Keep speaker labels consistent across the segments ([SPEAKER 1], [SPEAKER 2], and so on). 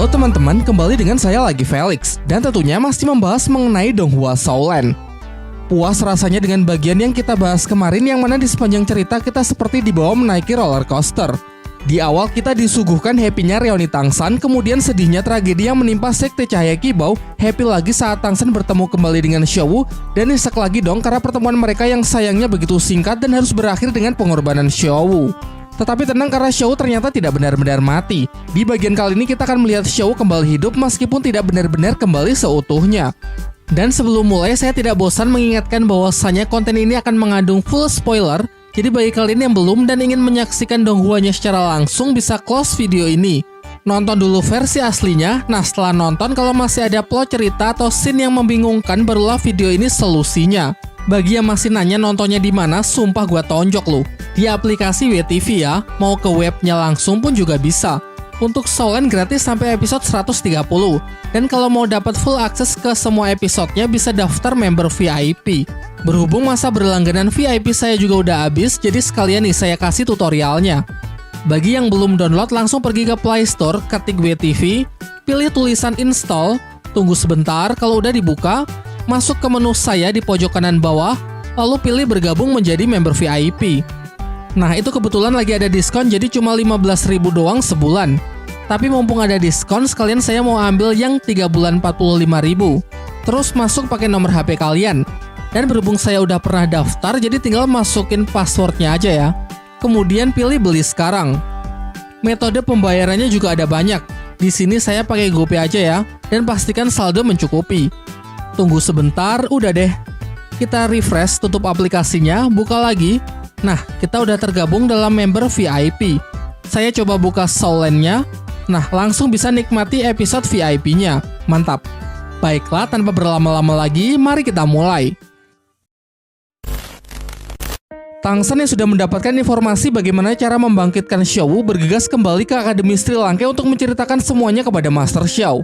[SPEAKER 1] Halo teman-teman, kembali dengan saya lagi Felix, dan tentunya masih membahas mengenai Donghua Shoulen. Puas rasanya dengan bagian yang kita bahas kemarin, yang mana di sepanjang cerita kita seperti dibawa menaiki roller coaster. Di awal kita disuguhkan happy-nya Reoni Tangsan, kemudian sedihnya tragedi yang menimpa Sekte Cahaya Kibau, happy lagi saat Tangsan bertemu kembali dengan Xiaowu, dan nyesek lagi dong karena pertemuan mereka yang sayangnya begitu singkat dan harus berakhir dengan pengorbanan Xiaowu. Tetapi tenang karena Xiaowu ternyata tidak benar-benar mati. Di bagian kali ini kita akan melihat Xiaowu kembali hidup meskipun tidak benar-benar kembali seutuhnya. Dan sebelum mulai, saya tidak bosan mengingatkan bahwasannya konten ini akan mengandung full spoiler. Jadi bagi kalian yang belum dan ingin menyaksikan Donghuanya secara langsung, bisa close video ini. Nonton dulu versi aslinya, nah setelah nonton kalau masih ada plot cerita atau scene yang membingungkan, barulah video ini solusinya. Bagi yang masih nanya nontonnya di mana, sumpah gua tonjok lu. Di aplikasi WeTV ya, mau ke webnya langsung pun juga bisa. Untuk Shoulen gratis sampai episode 130. Dan kalau mau dapat full akses ke semua episodenya, bisa daftar member VIP. Berhubung masa berlangganan VIP saya juga udah habis, jadi sekalian nih saya kasih tutorialnya. Bagi yang belum download, langsung pergi ke Play Store, ketik WeTV, pilih tulisan install, tunggu sebentar, kalau udah dibuka, masuk ke menu saya di pojok kanan bawah, lalu pilih bergabung menjadi member VIP. Nah, itu kebetulan lagi ada diskon, jadi cuma 15.000 doang sebulan. Tapi mumpung ada diskon, sekalian saya mau ambil yang 3 bulan 45.000. Terus masuk pakai nomor HP kalian. Dan berhubung saya udah pernah daftar, jadi tinggal masukin passwordnya aja ya. Kemudian pilih beli sekarang. Metode pembayarannya juga ada banyak. Di sini saya pakai GoPay aja ya, dan pastikan saldo mencukupi. Tunggu sebentar, udah deh. Kita refresh, tutup aplikasinya, buka lagi. Nah, kita udah tergabung dalam member VIP. Saya coba buka Shoulen-nya. Nah, langsung bisa nikmati episode VIP-nya. Mantap. Baiklah, tanpa berlama-lama lagi, mari kita mulai. Tangsan yang sudah mendapatkan informasi bagaimana cara membangkitkan Xiaowu bergegas kembali ke Akademi Sri Lanka untuk menceritakan semuanya kepada Master Xiao.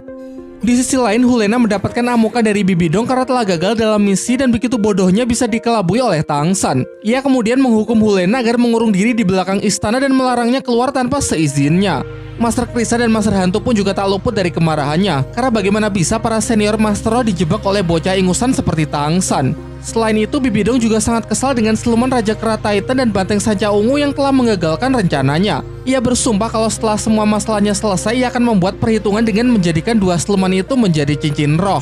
[SPEAKER 1] Di sisi lain, Hulena mendapatkan amukan dari Bibi Dong karena telah gagal dalam misi dan begitu bodohnya bisa dikelabui oleh Tangsan. Ia kemudian menghukum Hulena agar mengurung diri di belakang istana dan melarangnya keluar tanpa seizinnya. Master Krisa dan Master Hantu pun juga tak luput dari kemarahannya, karena bagaimana bisa para senior Master Roh dijebak oleh bocah ingusan seperti Tangsan. Selain itu, Bibi Dong juga sangat kesal dengan siluman Raja Kera Titan dan Banteng Sanca Ungu yang telah mengagalkan rencananya. Ia bersumpah kalau setelah semua masalahnya selesai, ia akan membuat perhitungan dengan menjadikan dua siluman itu menjadi cincin roh.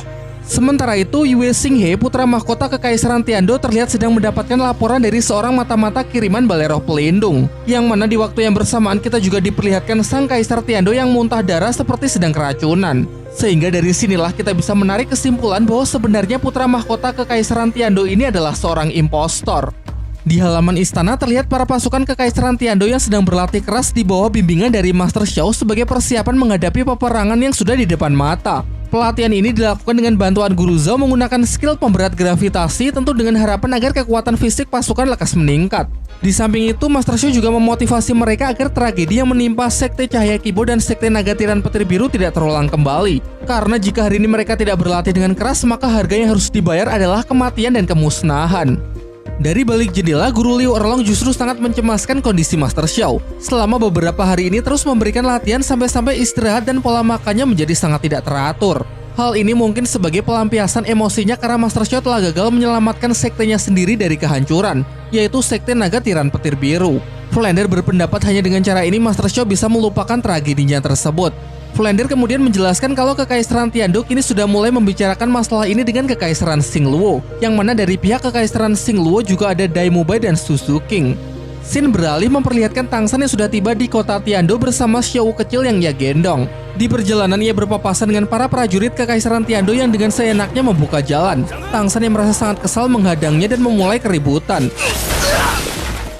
[SPEAKER 1] Sementara itu, Yue Xinghe, putra mahkota Kekaisaran Tiando, terlihat sedang mendapatkan laporan dari seorang mata-mata kiriman Balai Roh Pelindung. Yang mana di waktu yang bersamaan kita juga diperlihatkan sang Kaisar Tiando yang muntah darah seperti sedang keracunan. Sehingga dari sinilah kita bisa menarik kesimpulan bahwa sebenarnya putra mahkota Kekaisaran Tiando ini adalah seorang impostor. Di halaman istana terlihat para pasukan Kekaisaran Tiando yang sedang berlatih keras di bawah bimbingan dari Master Xiao sebagai persiapan menghadapi peperangan yang sudah di depan mata. Pelatihan ini dilakukan dengan bantuan Guru Zhao menggunakan skill pemberat gravitasi, tentu dengan harapan agar kekuatan fisik pasukan lekas meningkat. Di samping itu, Master Xiao juga memotivasi mereka agar tragedi yang menimpa Sekte Cahaya Kibau dan Sekte Naga Tiran Petir Biru tidak terulang kembali. Karena jika hari ini mereka tidak berlatih dengan keras, maka harga yang harus dibayar adalah kematian dan kemusnahan. Dari balik jendela, Guru Liu Erlong justru sangat mencemaskan kondisi Master Xiao. Selama beberapa hari ini terus memberikan latihan sampai-sampai istirahat dan pola makannya menjadi sangat tidak teratur. Hal ini mungkin sebagai pelampiasan emosinya karena Master Xiao telah gagal menyelamatkan sektenya sendiri dari kehancuran, yaitu Sekte Naga Tiran Petir Biru. Flander berpendapat hanya dengan cara ini Master Xiao bisa melupakan tragedinya tersebut. Flander kemudian menjelaskan kalau Kekaisaran Tiando kini sudah mulai membicarakan masalah ini dengan Kekaisaran Xingluo, yang mana dari pihak Kekaisaran Xingluo juga ada Dai Mubai dan Susu King. Scene beralih memperlihatkan Tangsan yang sudah tiba di kota Tiando bersama Xiaowu kecil yang ia gendong. Di perjalanan ia berpapasan dengan para prajurit Kekaisaran Tiando yang dengan seenaknya membuka jalan. Tangsan yang merasa sangat kesal menghadangnya dan memulai keributan.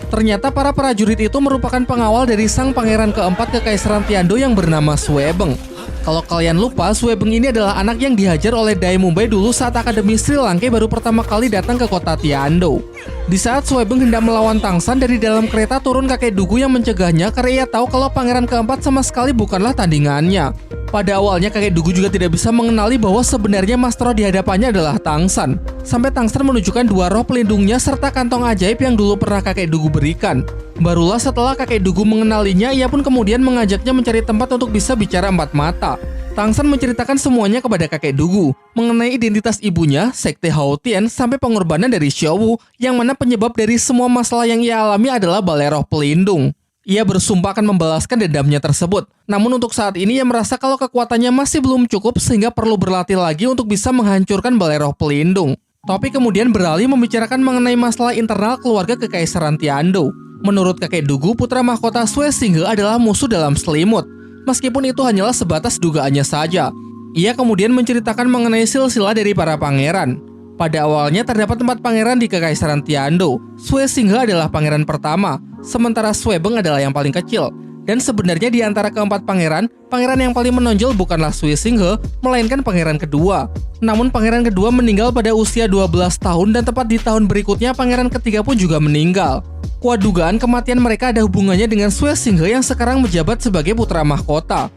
[SPEAKER 1] Ternyata para prajurit itu merupakan pengawal dari sang pangeran keempat Kekaisaran Tiando yang bernama Suebeng. Kalau kalian lupa, Suebeng ini adalah anak yang dihajar oleh Dai Mubai dulu saat Akademi Sri Lanka baru pertama kali datang ke kota Tiando. Di saat Suebeng hendak melawan Tangsan, dari dalam kereta turun kakek Dugu yang mencegahnya karena ia tahu kalau pangeran keempat sama sekali bukanlah tandingannya. Pada awalnya kakek Dugu juga tidak bisa mengenali bahwa sebenarnya Master Roh di hadapannya adalah Tangsan. Sampai Tangsan menunjukkan dua roh pelindungnya serta kantong ajaib yang dulu pernah kakek Dugu berikan. Barulah setelah kakek Dugu mengenalinya, ia pun kemudian mengajaknya mencari tempat untuk bisa bicara empat mata. Tang San menceritakan semuanya kepada kakek Dugu mengenai identitas ibunya, sekte Hao Tian, sampai pengorbanan dari Xiao Wu, yang mana penyebab dari semua masalah yang ia alami adalah balai roh pelindung. Ia bersumpah akan membalaskan dendamnya tersebut. Namun untuk saat ini ia merasa kalau kekuatannya masih belum cukup sehingga perlu berlatih lagi untuk bisa menghancurkan balai roh pelindung. Topik kemudian beralih membicarakan mengenai masalah internal keluarga Kekaisaran Tiando. Menurut kakek Dugu, putra mahkota Sui Xinghe adalah musuh dalam selimut. Meskipun itu hanyalah sebatas dugaannya saja. Ia kemudian menceritakan mengenai silsilah dari para pangeran. Pada awalnya terdapat 4 pangeran di Kekaisaran Tiando. Sui Xinghe adalah pangeran pertama, sementara Sui Beng adalah yang paling kecil. Dan sebenarnya di antara keempat pangeran yang paling menonjol bukanlah Sui Xinghe, melainkan pangeran kedua. Namun pangeran kedua meninggal pada usia 12 tahun dan tepat di tahun berikutnya pangeran ketiga pun juga meninggal. Kuat dugaan kematian mereka ada hubungannya dengan Sui Xinghe yang sekarang menjabat sebagai putra mahkota.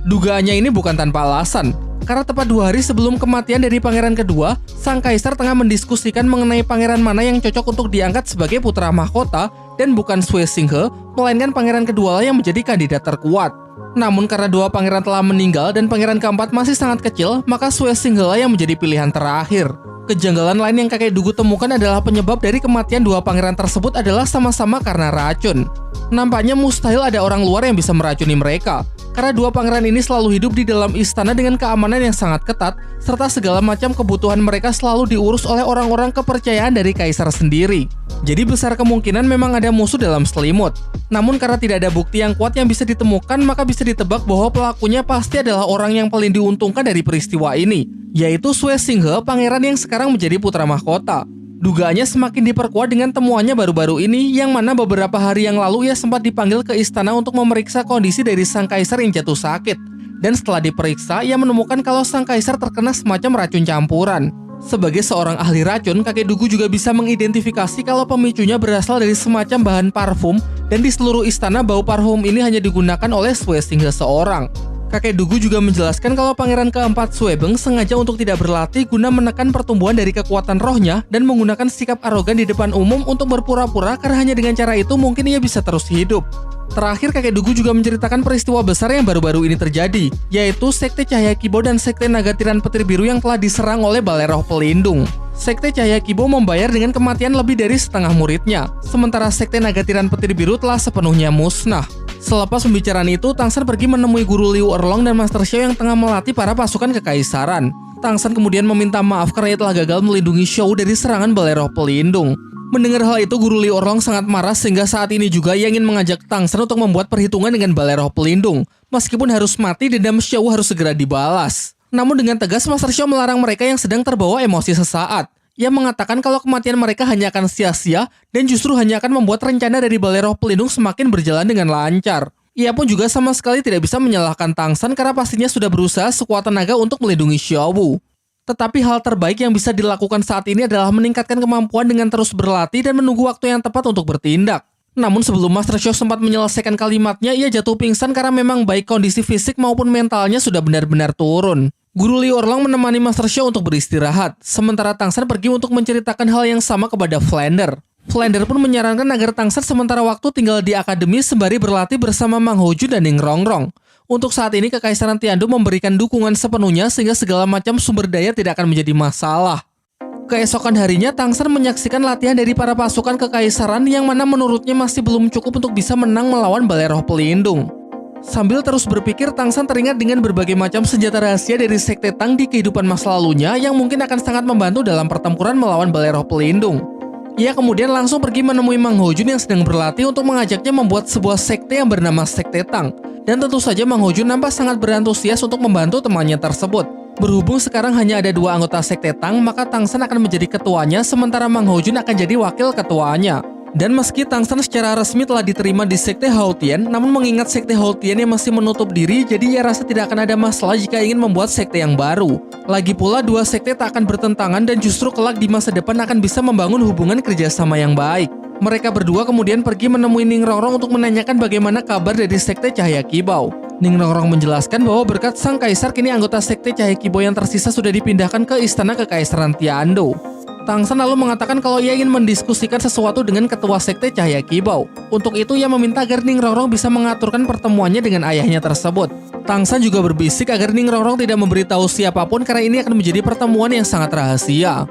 [SPEAKER 1] Dugaannya ini bukan tanpa alasan, karena tepat 2 hari sebelum kematian dari pangeran kedua, sang kaisar tengah mendiskusikan mengenai pangeran mana yang cocok untuk diangkat sebagai putra mahkota, dan bukan Sui Xinghe, melainkan pangeran kedua lah yang menjadi kandidat terkuat. Namun karena 2 pangeran telah meninggal dan pangeran keempat masih sangat kecil, maka Sui Xinghe lah yang menjadi pilihan terakhir. Kejanggalan lain yang kakek Dugu temukan adalah penyebab dari kematian 2 pangeran tersebut adalah sama-sama karena racun. Nampaknya mustahil ada orang luar yang bisa meracuni mereka, karena 2 pangeran ini selalu hidup di dalam istana dengan keamanan yang sangat ketat, serta segala macam kebutuhan mereka selalu diurus oleh orang-orang kepercayaan dari kaisar sendiri. Jadi besar kemungkinan memang ada musuh dalam selimut. Namun karena tidak ada bukti yang kuat yang bisa ditemukan, maka bisa ditebak bahwa pelakunya pasti adalah orang yang paling diuntungkan dari peristiwa ini, yaitu Sui Xinghe, pangeran yang sekarang menjadi putra mahkota. Dugaannya semakin diperkuat dengan temuannya baru-baru ini, yang mana beberapa hari yang lalu ia sempat dipanggil ke istana untuk memeriksa kondisi dari sang kaisar yang jatuh sakit. Dan setelah diperiksa, ia menemukan kalau sang kaisar terkena semacam racun campuran. Sebagai seorang ahli racun, kakek Dugu juga bisa mengidentifikasi kalau pemicunya berasal dari semacam bahan parfum, dan di seluruh istana bau parfum ini hanya digunakan oleh Sui Xinghe seorang. Kakek Dugu juga menjelaskan kalau pangeran keempat Sui Beng sengaja untuk tidak berlatih guna menekan pertumbuhan dari kekuatan rohnya dan menggunakan sikap arogan di depan umum untuk berpura-pura karena hanya dengan cara itu mungkin ia bisa terus hidup. Terakhir, kakek Dugu juga menceritakan peristiwa besar yang baru-baru ini terjadi, yaitu Sekte Cahaya Kibo dan Sekte Naga Tiran Petir Biru yang telah diserang oleh balai roh pelindung. Sekte Cahaya Kibo membayar dengan kematian lebih dari setengah muridnya, sementara Sekte Naga Tiran Petir Biru telah sepenuhnya musnah. Selepas pembicaraan itu, Tang San pergi menemui Guru Liu Erlong dan Master Xiao yang tengah melatih para pasukan kekaisaran. Tang San kemudian meminta maaf karena ia telah gagal melindungi Xiao dari serangan balai roh pelindung. Mendengar hal itu, Guru Liu Erlong sangat marah sehingga saat ini juga ia ingin mengajak Tang San untuk membuat perhitungan dengan balai roh pelindung. Meskipun harus mati, dendam Xiao harus segera dibalas. Namun dengan tegas, Master Xiao melarang mereka yang sedang terbawa emosi sesaat. Ia mengatakan kalau kematian mereka hanya akan sia-sia dan justru hanya akan membuat rencana dari balai roh pelindung semakin berjalan dengan lancar. Ia pun juga sama sekali tidak bisa menyalahkan Tang San karena pastinya sudah berusaha sekuat tenaga untuk melindungi Xiao Wu. Tetapi hal terbaik yang bisa dilakukan saat ini adalah meningkatkan kemampuan dengan terus berlatih dan menunggu waktu yang tepat untuk bertindak. Namun sebelum Master Xiao sempat menyelesaikan kalimatnya, ia jatuh pingsan karena memang baik kondisi fisik maupun mentalnya sudah benar-benar turun. Guru Liu Erlong menemani Master Xiao untuk beristirahat, sementara Tang San pergi untuk menceritakan hal yang sama kepada Flander. Flander pun menyarankan agar Tang San sementara waktu tinggal di akademi sembari berlatih bersama Mang Hojun dan Ning Rongrong. Untuk saat ini, Kekaisaran Tiando memberikan dukungan sepenuhnya sehingga segala macam sumber daya tidak akan menjadi masalah. Keesokan harinya, Tang San menyaksikan latihan dari para pasukan Kekaisaran yang mana menurutnya masih belum cukup untuk bisa menang melawan balai roh pelindung. Sambil terus berpikir, Tang San teringat dengan berbagai macam senjata rahasia dari Sekte Tang di kehidupan masa lalunya yang mungkin akan sangat membantu dalam pertempuran melawan balai roh pelindung. Ia kemudian langsung pergi menemui Mang Hojun yang sedang berlatih untuk mengajaknya membuat sebuah sekte yang bernama Sekte Tang. Dan tentu saja Mang Hojun nampak sangat berantusias untuk membantu temannya tersebut. Berhubung sekarang hanya ada 2 anggota Sekte Tang, maka Tang San akan menjadi ketuanya, sementara Mang Hojun akan jadi wakil ketuanya. Dan meski Tang San secara resmi telah diterima di Sekte Hao Tian, namun mengingat Sekte Hao Tian yang masih menutup diri, jadi ia rasa tidak akan ada masalah jika ingin membuat sekte yang baru. Lagi pula, 2 sekte tak akan bertentangan dan justru kelak di masa depan akan bisa membangun hubungan kerjasama yang baik. Mereka berdua kemudian pergi menemui Ning Rongrong untuk menanyakan bagaimana kabar dari Sekte Cahaya Kibau. Ning Rongrong menjelaskan bahwa berkat sang kaisar, kini anggota Sekte Cahaya Kibau yang tersisa sudah dipindahkan ke istana Kekaisaran Tiando. Tang San lalu mengatakan kalau ia ingin mendiskusikan sesuatu dengan ketua Sekte Cahaya Kibau. Untuk itu ia meminta agar Ning Rongrong bisa mengaturkan pertemuannya dengan ayahnya tersebut. Tang San juga berbisik agar Ning Rongrong tidak memberitahu siapapun karena ini akan menjadi pertemuan yang sangat rahasia.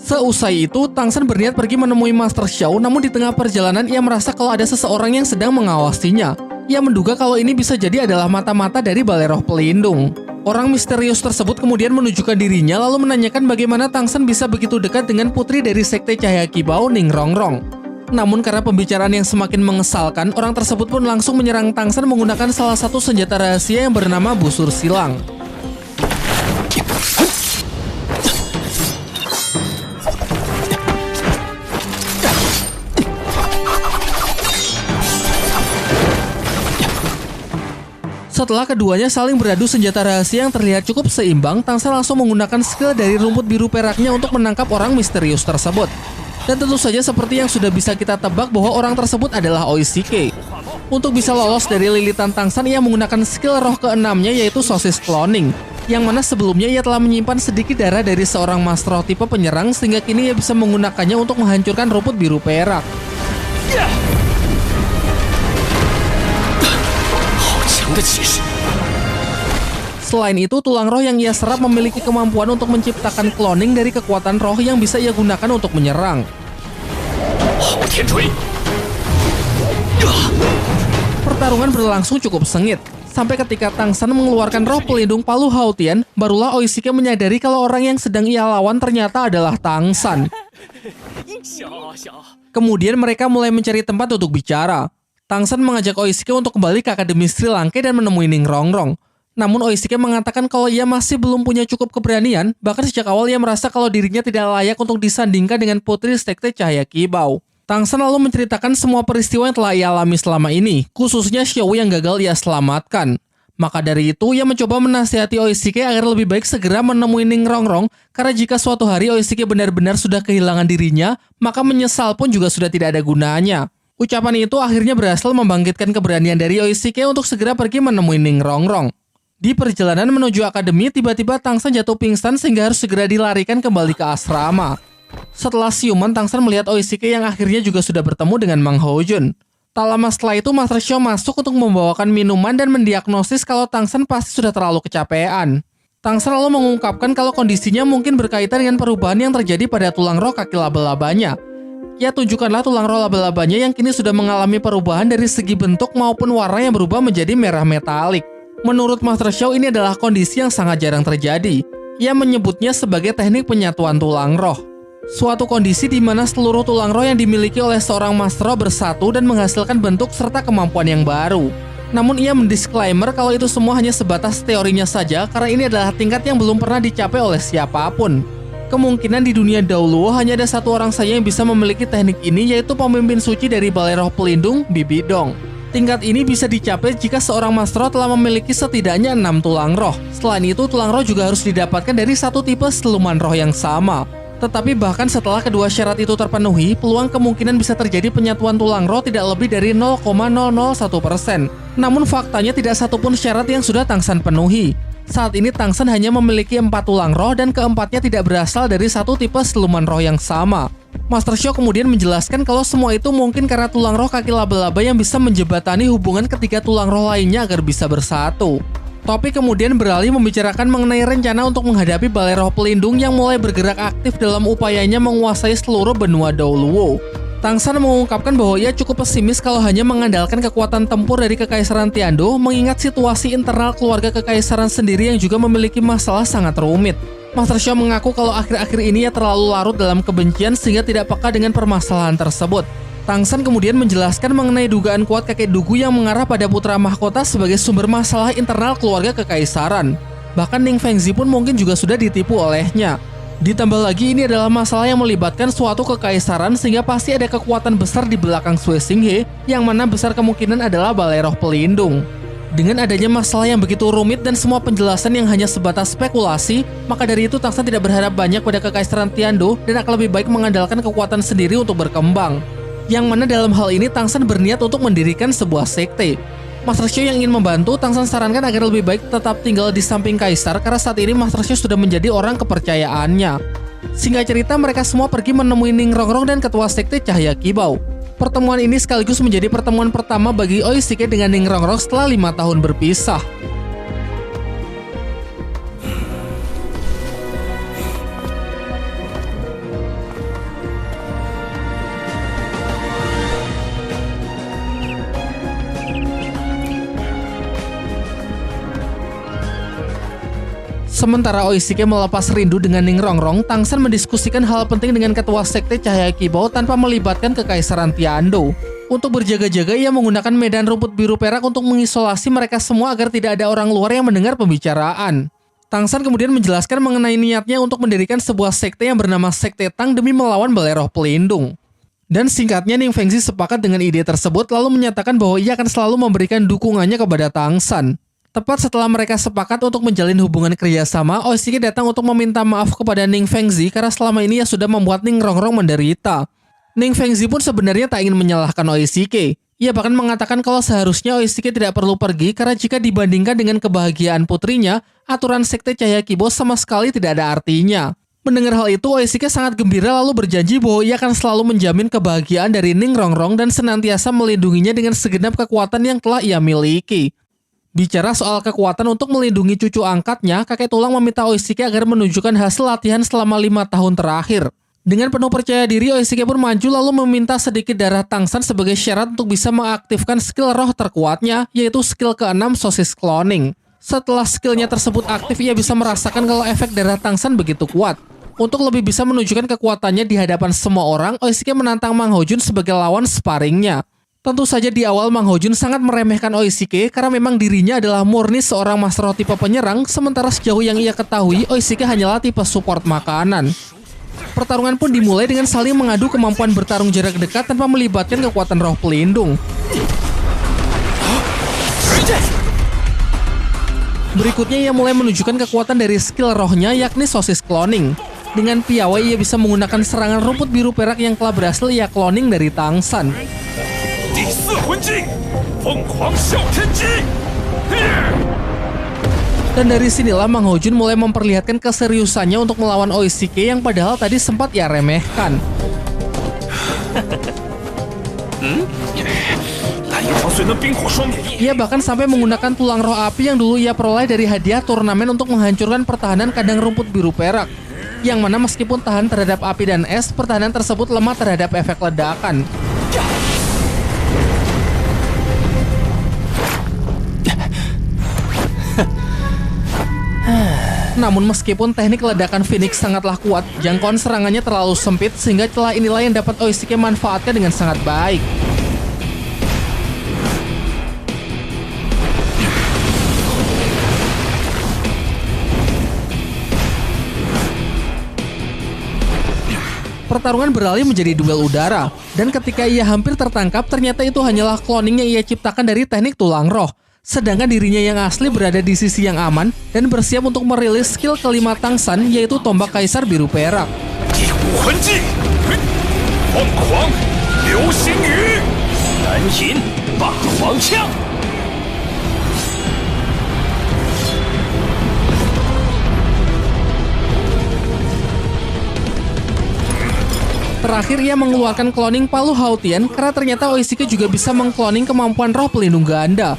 [SPEAKER 1] Seusai itu, Tang San berniat pergi menemui Master Xiao, namun di tengah perjalanan ia merasa kalau ada seseorang yang sedang mengawasinya. Ia menduga kalau ini bisa jadi adalah mata-mata dari Balai Roh Pelindung. Orang misterius tersebut kemudian menunjukkan dirinya lalu menanyakan bagaimana Tang San bisa begitu dekat dengan putri dari Sekte Cahaya Kibau, Ning Rongrong. Namun karena pembicaraan yang semakin mengesalkan, orang tersebut pun langsung menyerang Tang San menggunakan salah satu senjata rahasia yang bernama busur silang. Setelah keduanya saling beradu senjata rahasia yang terlihat cukup seimbang, Tang San langsung menggunakan skill dari rumput biru peraknya untuk menangkap orang misterius tersebut. Dan tentu saja seperti yang sudah bisa kita tebak bahwa orang tersebut adalah Oishike. Untuk bisa lolos dari lilitan Tang San, ia menggunakan skill roh keenamnya yaitu sosis cloning, yang mana sebelumnya ia telah menyimpan sedikit darah dari seorang master roh tipe penyerang sehingga kini ia bisa menggunakannya untuk menghancurkan rumput biru perak. Selain itu, tulang roh yang ia serap memiliki kemampuan untuk menciptakan cloning dari kekuatan roh yang bisa ia gunakan untuk menyerang. Pertarungan berlangsung cukup sengit, sampai ketika Tang San mengeluarkan roh pelindung Palu Haotian, barulah Oishike menyadari kalau orang yang sedang ia lawan ternyata adalah Tang San. Kemudian mereka mulai mencari tempat untuk bicara. Tang San mengajak Oishike untuk kembali ke Akademi Sri Lanka dan menemui Ning Rongrong. Namun Oishike mengatakan kalau ia masih belum punya cukup keberanian, bahkan sejak awal ia merasa kalau dirinya tidak layak untuk disandingkan dengan putri Sekte Cahaya Kibau. Tang San lalu menceritakan semua peristiwa yang telah ia alami selama ini, khususnya Xiao yang gagal ia selamatkan. Maka dari itu, ia mencoba menasihati Oishike agar lebih baik segera menemui Ning Rongrong, karena jika suatu hari Oishike benar-benar sudah kehilangan dirinya, maka menyesal pun juga sudah tidak ada gunanya. Ucapan itu akhirnya berhasil membangkitkan keberanian dari Oishike untuk segera pergi menemui Ning Rongrong. Di perjalanan menuju akademi, tiba-tiba Tang San jatuh pingsan sehingga harus segera dilarikan kembali ke asrama. Setelah siuman, Tang San melihat Oishike yang akhirnya juga sudah bertemu dengan Mang Hojun. Tak lama setelah itu, Master Xiao masuk untuk membawakan minuman dan mendiagnosis kalau Tang San pasti sudah terlalu kecapean. Tang San lalu mengungkapkan kalau kondisinya mungkin berkaitan dengan perubahan yang terjadi pada tulang roh kaki laba-labanya. Ya, tunjukkanlah tulang roh laba-labanya yang kini sudah mengalami perubahan dari segi bentuk maupun warna yang berubah menjadi merah metalik. Menurut Master Xiao, ini adalah kondisi yang sangat jarang terjadi. Ia menyebutnya sebagai teknik penyatuan tulang roh. Suatu kondisi di mana seluruh tulang roh yang dimiliki oleh seorang Master Roh bersatu dan menghasilkan bentuk serta kemampuan yang baru. Namun ia mendisklaimer kalau itu semua hanya sebatas teorinya saja karena ini adalah tingkat yang belum pernah dicapai oleh siapapun. Kemungkinan di dunia Daoluo hanya ada satu orang saja yang bisa memiliki teknik ini, yaitu pemimpin suci dari Balai Roh Pelindung, Bibi Dong. Tingkat ini bisa dicapai jika seorang Master Roh telah memiliki setidaknya 6 tulang roh. Selain itu, tulang roh juga harus didapatkan dari satu tipe siluman roh yang sama. Tetapi bahkan setelah kedua syarat itu terpenuhi, peluang kemungkinan bisa terjadi penyatuan tulang roh tidak lebih dari 0,001%. Namun faktanya tidak satupun syarat yang sudah Tang San penuhi. Saat ini Tang San hanya memiliki 4 tulang roh dan keempatnya tidak berasal dari satu tipe siluman roh yang sama. Master Xiao kemudian menjelaskan kalau semua itu mungkin karena tulang roh kaki laba-laba yang bisa menjembatani hubungan ketiga tulang roh lainnya agar bisa bersatu. Topik kemudian beralih membicarakan mengenai rencana untuk menghadapi Balai Roh Pelindung yang mulai bergerak aktif dalam upayanya menguasai seluruh benua Daoluo. Tang San mengungkapkan bahwa ia cukup pesimis kalau hanya mengandalkan kekuatan tempur dari Kekaisaran Tiando, mengingat situasi internal keluarga Kekaisaran sendiri yang juga memiliki masalah sangat rumit. Master Xiao mengaku kalau akhir-akhir ini ia terlalu larut dalam kebencian sehingga tidak peka dengan permasalahan tersebut. Tang San kemudian menjelaskan mengenai dugaan kuat kakek Dugu yang mengarah pada putra mahkota sebagai sumber masalah internal keluarga Kekaisaran. Bahkan Ning Fengzi pun mungkin juga sudah ditipu olehnya. Ditambah lagi ini adalah masalah yang melibatkan suatu kekaisaran sehingga pasti ada kekuatan besar di belakang Sui Xinghe yang mana besar kemungkinan adalah Balai Roh Pelindung. Dengan adanya masalah yang begitu rumit dan semua penjelasan yang hanya sebatas spekulasi, maka dari itu Tang San tidak berharap banyak pada Kekaisaran Tiando dan akan lebih baik mengandalkan kekuatan sendiri untuk berkembang. Yang mana dalam hal ini Tang San berniat untuk mendirikan sebuah sekte. Master Xiao yang ingin membantu, Tang San sarankan agar lebih baik tetap tinggal di samping Kaisar karena saat ini Master Xiao sudah menjadi orang kepercayaannya. Singkat cerita, mereka semua pergi menemui Ning Rongrong dan ketua sekte Cahaya Kibau. Pertemuan ini sekaligus menjadi pertemuan pertama bagi Oishike dengan Ning Rongrong setelah 5 tahun berpisah. Sementara Oishike melepas rindu dengan Ning Rongrong, Tang San mendiskusikan hal penting dengan ketua sekte Cahaya Kibau tanpa melibatkan Kekaisaran Tiando. Untuk berjaga-jaga, ia menggunakan medan rumput biru perak untuk mengisolasi mereka semua agar tidak ada orang luar yang mendengar pembicaraan. Tang San kemudian menjelaskan mengenai niatnya untuk mendirikan sebuah sekte yang bernama Sekte Tang demi melawan Balai Roh Pelindung. Dan singkatnya, Ning Fengzi sepakat dengan ide tersebut lalu menyatakan bahwa ia akan selalu memberikan dukungannya kepada Tang San. Tepat setelah mereka sepakat untuk menjalin hubungan kerjasama, Oishike datang untuk meminta maaf kepada Ning Fengzi karena selama ini ia sudah membuat Ning Rongrong menderita. Ning Fengzi pun sebenarnya tak ingin menyalahkan Oishike. Ia bahkan mengatakan kalau seharusnya Oishike tidak perlu pergi karena jika dibandingkan dengan kebahagiaan putrinya, aturan sekte Cahaya Kibau sama sekali tidak ada artinya. Mendengar hal itu, Oishike sangat gembira lalu berjanji bahwa ia akan selalu menjamin kebahagiaan dari Ning Rongrong dan senantiasa melindunginya dengan segenap kekuatan yang telah ia miliki. Bicara soal kekuatan untuk melindungi cucu angkatnya, kakek tulang meminta Oishike agar menunjukkan hasil latihan selama 5 tahun terakhir. Dengan penuh percaya diri, Oishike pun maju lalu meminta sedikit darah Tang San sebagai syarat untuk bisa mengaktifkan skill roh terkuatnya, yaitu skill ke-6 sosis cloning. Setelah skillnya tersebut aktif, ia bisa merasakan kalau efek darah Tang San begitu kuat. Untuk lebih bisa menunjukkan kekuatannya di hadapan semua orang, Oishike menantang Mang Hojun sebagai lawan sparringnya. Tentu saja di awal Mang Hojun sangat meremehkan Oishike karena memang dirinya adalah murni seorang master roh tipe penyerang, sementara sejauh yang ia ketahui, Oishike hanyalah tipe support makanan. Pertarungan pun dimulai dengan saling mengadu kemampuan bertarung jarak dekat tanpa melibatkan kekuatan roh pelindung. Berikutnya ia mulai menunjukkan kekuatan dari skill rohnya, yakni sosis cloning. Dengan piawai ia bisa menggunakan serangan rumput biru perak yang telah berhasil ia cloning dari Tang San. Dan dari sinilah Mang Hojun mulai memperlihatkan keseriusannya untuk melawan Oishike yang padahal tadi sempat ia remehkan. Ia bahkan sampai menggunakan tulang roh api yang dulu ia peroleh dari hadiah turnamen untuk menghancurkan pertahanan kandang rumput biru perak. Yang mana meskipun tahan terhadap api dan es, pertahanan tersebut lemah terhadap efek ledakan. Namun meskipun teknik ledakan Phoenix sangatlah kuat, jangkauan serangannya terlalu sempit sehingga celah inilah yang dapat Oishike manfaatkan dengan sangat baik. Pertarungan beralih menjadi duel udara, dan ketika ia hampir tertangkap, ternyata itu hanyalah cloning yang ia ciptakan dari teknik tulang roh. Sedangkan dirinya yang asli berada di sisi yang aman dan bersiap untuk merilis skill kelima Tang San, yaitu tombak kaisar biru perak. Terakhir ia mengeluarkan cloning Palu Hautian karena ternyata Oishike juga bisa mengkloning kemampuan roh pelindung ganda.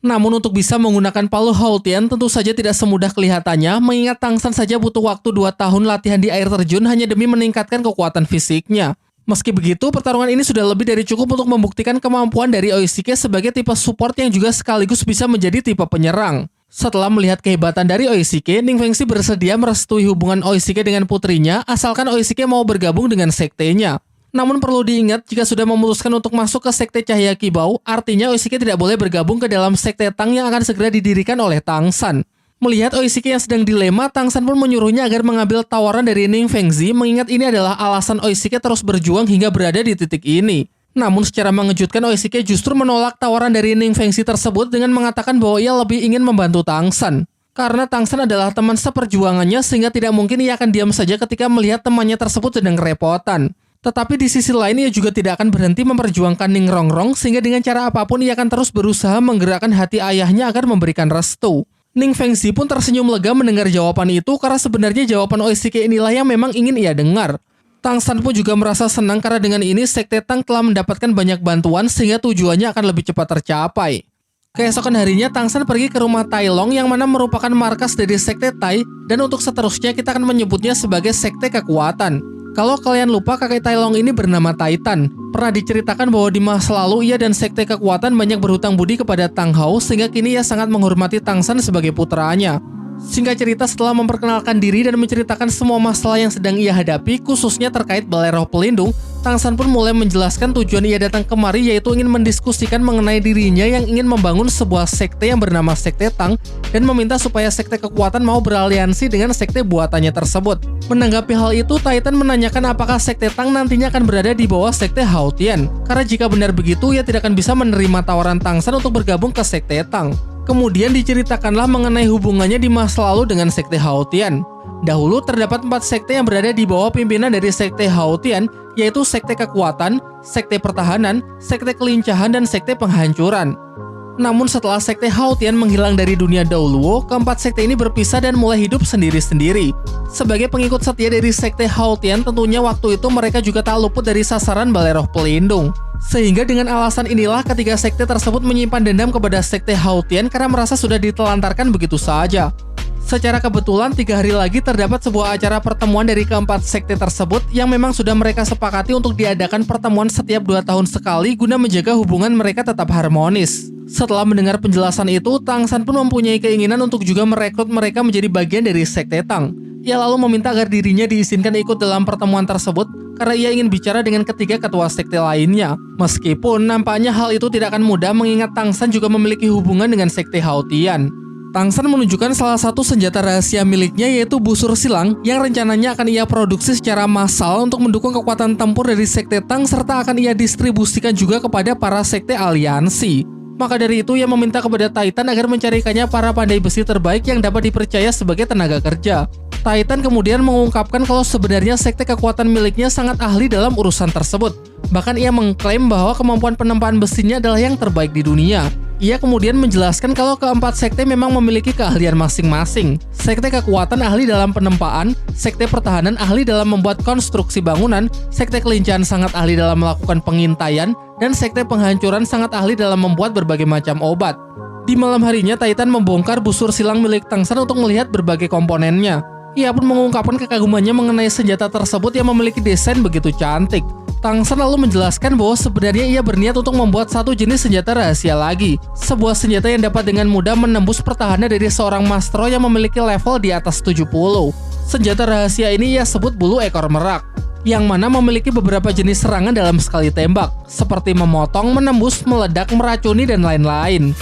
[SPEAKER 1] Namun untuk bisa menggunakan Palu Hautian tentu saja tidak semudah kelihatannya, mengingat Tang San saja butuh waktu 2 tahun latihan di air terjun hanya demi meningkatkan kekuatan fisiknya. Meski begitu, pertarungan ini sudah lebih dari cukup untuk membuktikan kemampuan dari Oishike sebagai tipe support yang juga sekaligus bisa menjadi tipe penyerang. Setelah melihat kehebatan dari Oishike, Ning Fengzi bersedia merestui hubungan Oishike dengan putrinya asalkan Oishike mau bergabung dengan sektenya. Namun perlu diingat, jika sudah memutuskan untuk masuk ke sekte Cahaya Kibau, artinya Oishike tidak boleh bergabung ke dalam sekte Tang yang akan segera didirikan oleh Tang San. Melihat Oishike yang sedang dilema, Tang San pun menyuruhnya agar mengambil tawaran dari Ning Fengzi, mengingat ini adalah alasan Oishike terus berjuang hingga berada di titik ini. Namun secara mengejutkan, Oishike justru menolak tawaran dari Ning Fengzi tersebut dengan mengatakan bahwa ia lebih ingin membantu Tang San. Karena Tang San adalah teman seperjuangannya sehingga tidak mungkin ia akan diam saja ketika melihat temannya tersebut sedang kerepotan. Tetapi di sisi lain ia juga tidak akan berhenti memperjuangkan Ning Rongrong sehingga dengan cara apapun ia akan terus berusaha menggerakkan hati ayahnya agar memberikan restu. Ning Fengzi pun tersenyum lega mendengar jawaban itu karena sebenarnya jawaban Oishike inilah yang memang ingin ia dengar. Tang San pun juga merasa senang karena dengan ini sekte Tang telah mendapatkan banyak bantuan sehingga tujuannya akan lebih cepat tercapai. Keesokan harinya Tang San pergi ke rumah Tai Long yang mana merupakan markas dari sekte Tai dan untuk seterusnya kita akan menyebutnya sebagai sekte kekuatan. Kalau kalian lupa, kakek Tai Long ini bernama Titan. Pernah diceritakan bahwa di masa lalu ia dan Sekte Kekuatan banyak berhutang budi kepada Tang Hao, sehingga kini ia sangat menghormati Tang San sebagai putranya. Singkat cerita, setelah memperkenalkan diri dan menceritakan semua masalah yang sedang ia hadapi, khususnya terkait Balai Roh Pelindung, Tang San pun mulai menjelaskan tujuan ia datang kemari, yaitu ingin mendiskusikan mengenai dirinya yang ingin membangun sebuah sekte yang bernama Sekte Tang dan meminta supaya Sekte Kekuatan mau beraliansi dengan sekte buatannya tersebut. Menanggapi hal itu, Titan menanyakan apakah Sekte Tang nantinya akan berada di bawah Sekte Hao Tian. Karena jika benar begitu, ia tidak akan bisa menerima tawaran Tang San untuk bergabung ke Sekte Tang. Kemudian diceritakanlah mengenai hubungannya di masa lalu dengan Sekte Hao Tian. Dahulu terdapat 4 sekte yang berada di bawah pimpinan dari Sekte Hao Tian, yaitu Sekte Kekuatan, Sekte Pertahanan, Sekte Kelincahan, dan Sekte Penghancuran. Namun setelah Sekte Hao Tian menghilang dari dunia Daoluo, keempat sekte ini berpisah dan mulai hidup sendiri-sendiri. Sebagai pengikut setia dari Sekte Hao Tian, tentunya waktu itu mereka juga tak luput dari sasaran Balai Roh Pelindung. Sehingga dengan alasan inilah ketiga sekte tersebut menyimpan dendam kepada Sekte Hao Tian karena merasa sudah ditelantarkan begitu saja. Secara kebetulan 3 hari lagi terdapat sebuah acara pertemuan dari keempat sekte tersebut yang memang sudah mereka sepakati untuk diadakan pertemuan setiap 2 tahun sekali guna menjaga hubungan mereka tetap harmonis. Setelah mendengar penjelasan itu, Tang San pun mempunyai keinginan untuk juga merekrut mereka menjadi bagian dari Sekte Tang. Ia lalu meminta agar dirinya diizinkan ikut dalam pertemuan tersebut karena ia ingin bicara dengan ketiga ketua sekte lainnya. Meskipun nampaknya hal itu tidak akan mudah mengingat Tang San juga memiliki hubungan dengan Sekte Hao Tian. Tang San menunjukkan salah satu senjata rahasia miliknya, yaitu busur silang yang rencananya akan ia produksi secara massal untuk mendukung kekuatan tempur dari Sekte Tang serta akan ia distribusikan juga kepada para sekte aliansi. Maka dari itu ia meminta kepada Titan agar mencarikannya para pandai besi terbaik yang dapat dipercaya sebagai tenaga kerja. Titan kemudian mengungkapkan kalau sebenarnya sekte kekuatan miliknya sangat ahli dalam urusan tersebut. Bahkan ia mengklaim bahwa kemampuan penempaan besinya adalah yang terbaik di dunia. Ia kemudian menjelaskan kalau keempat sekte memang memiliki keahlian masing-masing. Sekte Kekuatan ahli dalam penempaan, Sekte Pertahanan ahli dalam membuat konstruksi bangunan, Sekte Kelincahan sangat ahli dalam melakukan pengintaian, dan Sekte Penghancuran sangat ahli dalam membuat berbagai macam obat. Di malam harinya, Titan membongkar busur silang milik Tang San untuk melihat berbagai komponennya. Ia pun mengungkapkan kekagumannya mengenai senjata tersebut yang memiliki desain begitu cantik. Tang San lalu menjelaskan bahwa sebenarnya ia berniat untuk membuat satu jenis senjata rahasia lagi. Sebuah senjata yang dapat dengan mudah menembus pertahanan dari seorang mastro yang memiliki level di atas 70. Senjata rahasia ini ia sebut bulu ekor merak, yang mana memiliki beberapa jenis serangan dalam sekali tembak, seperti memotong, menembus, meledak, meracuni, dan lain-lain.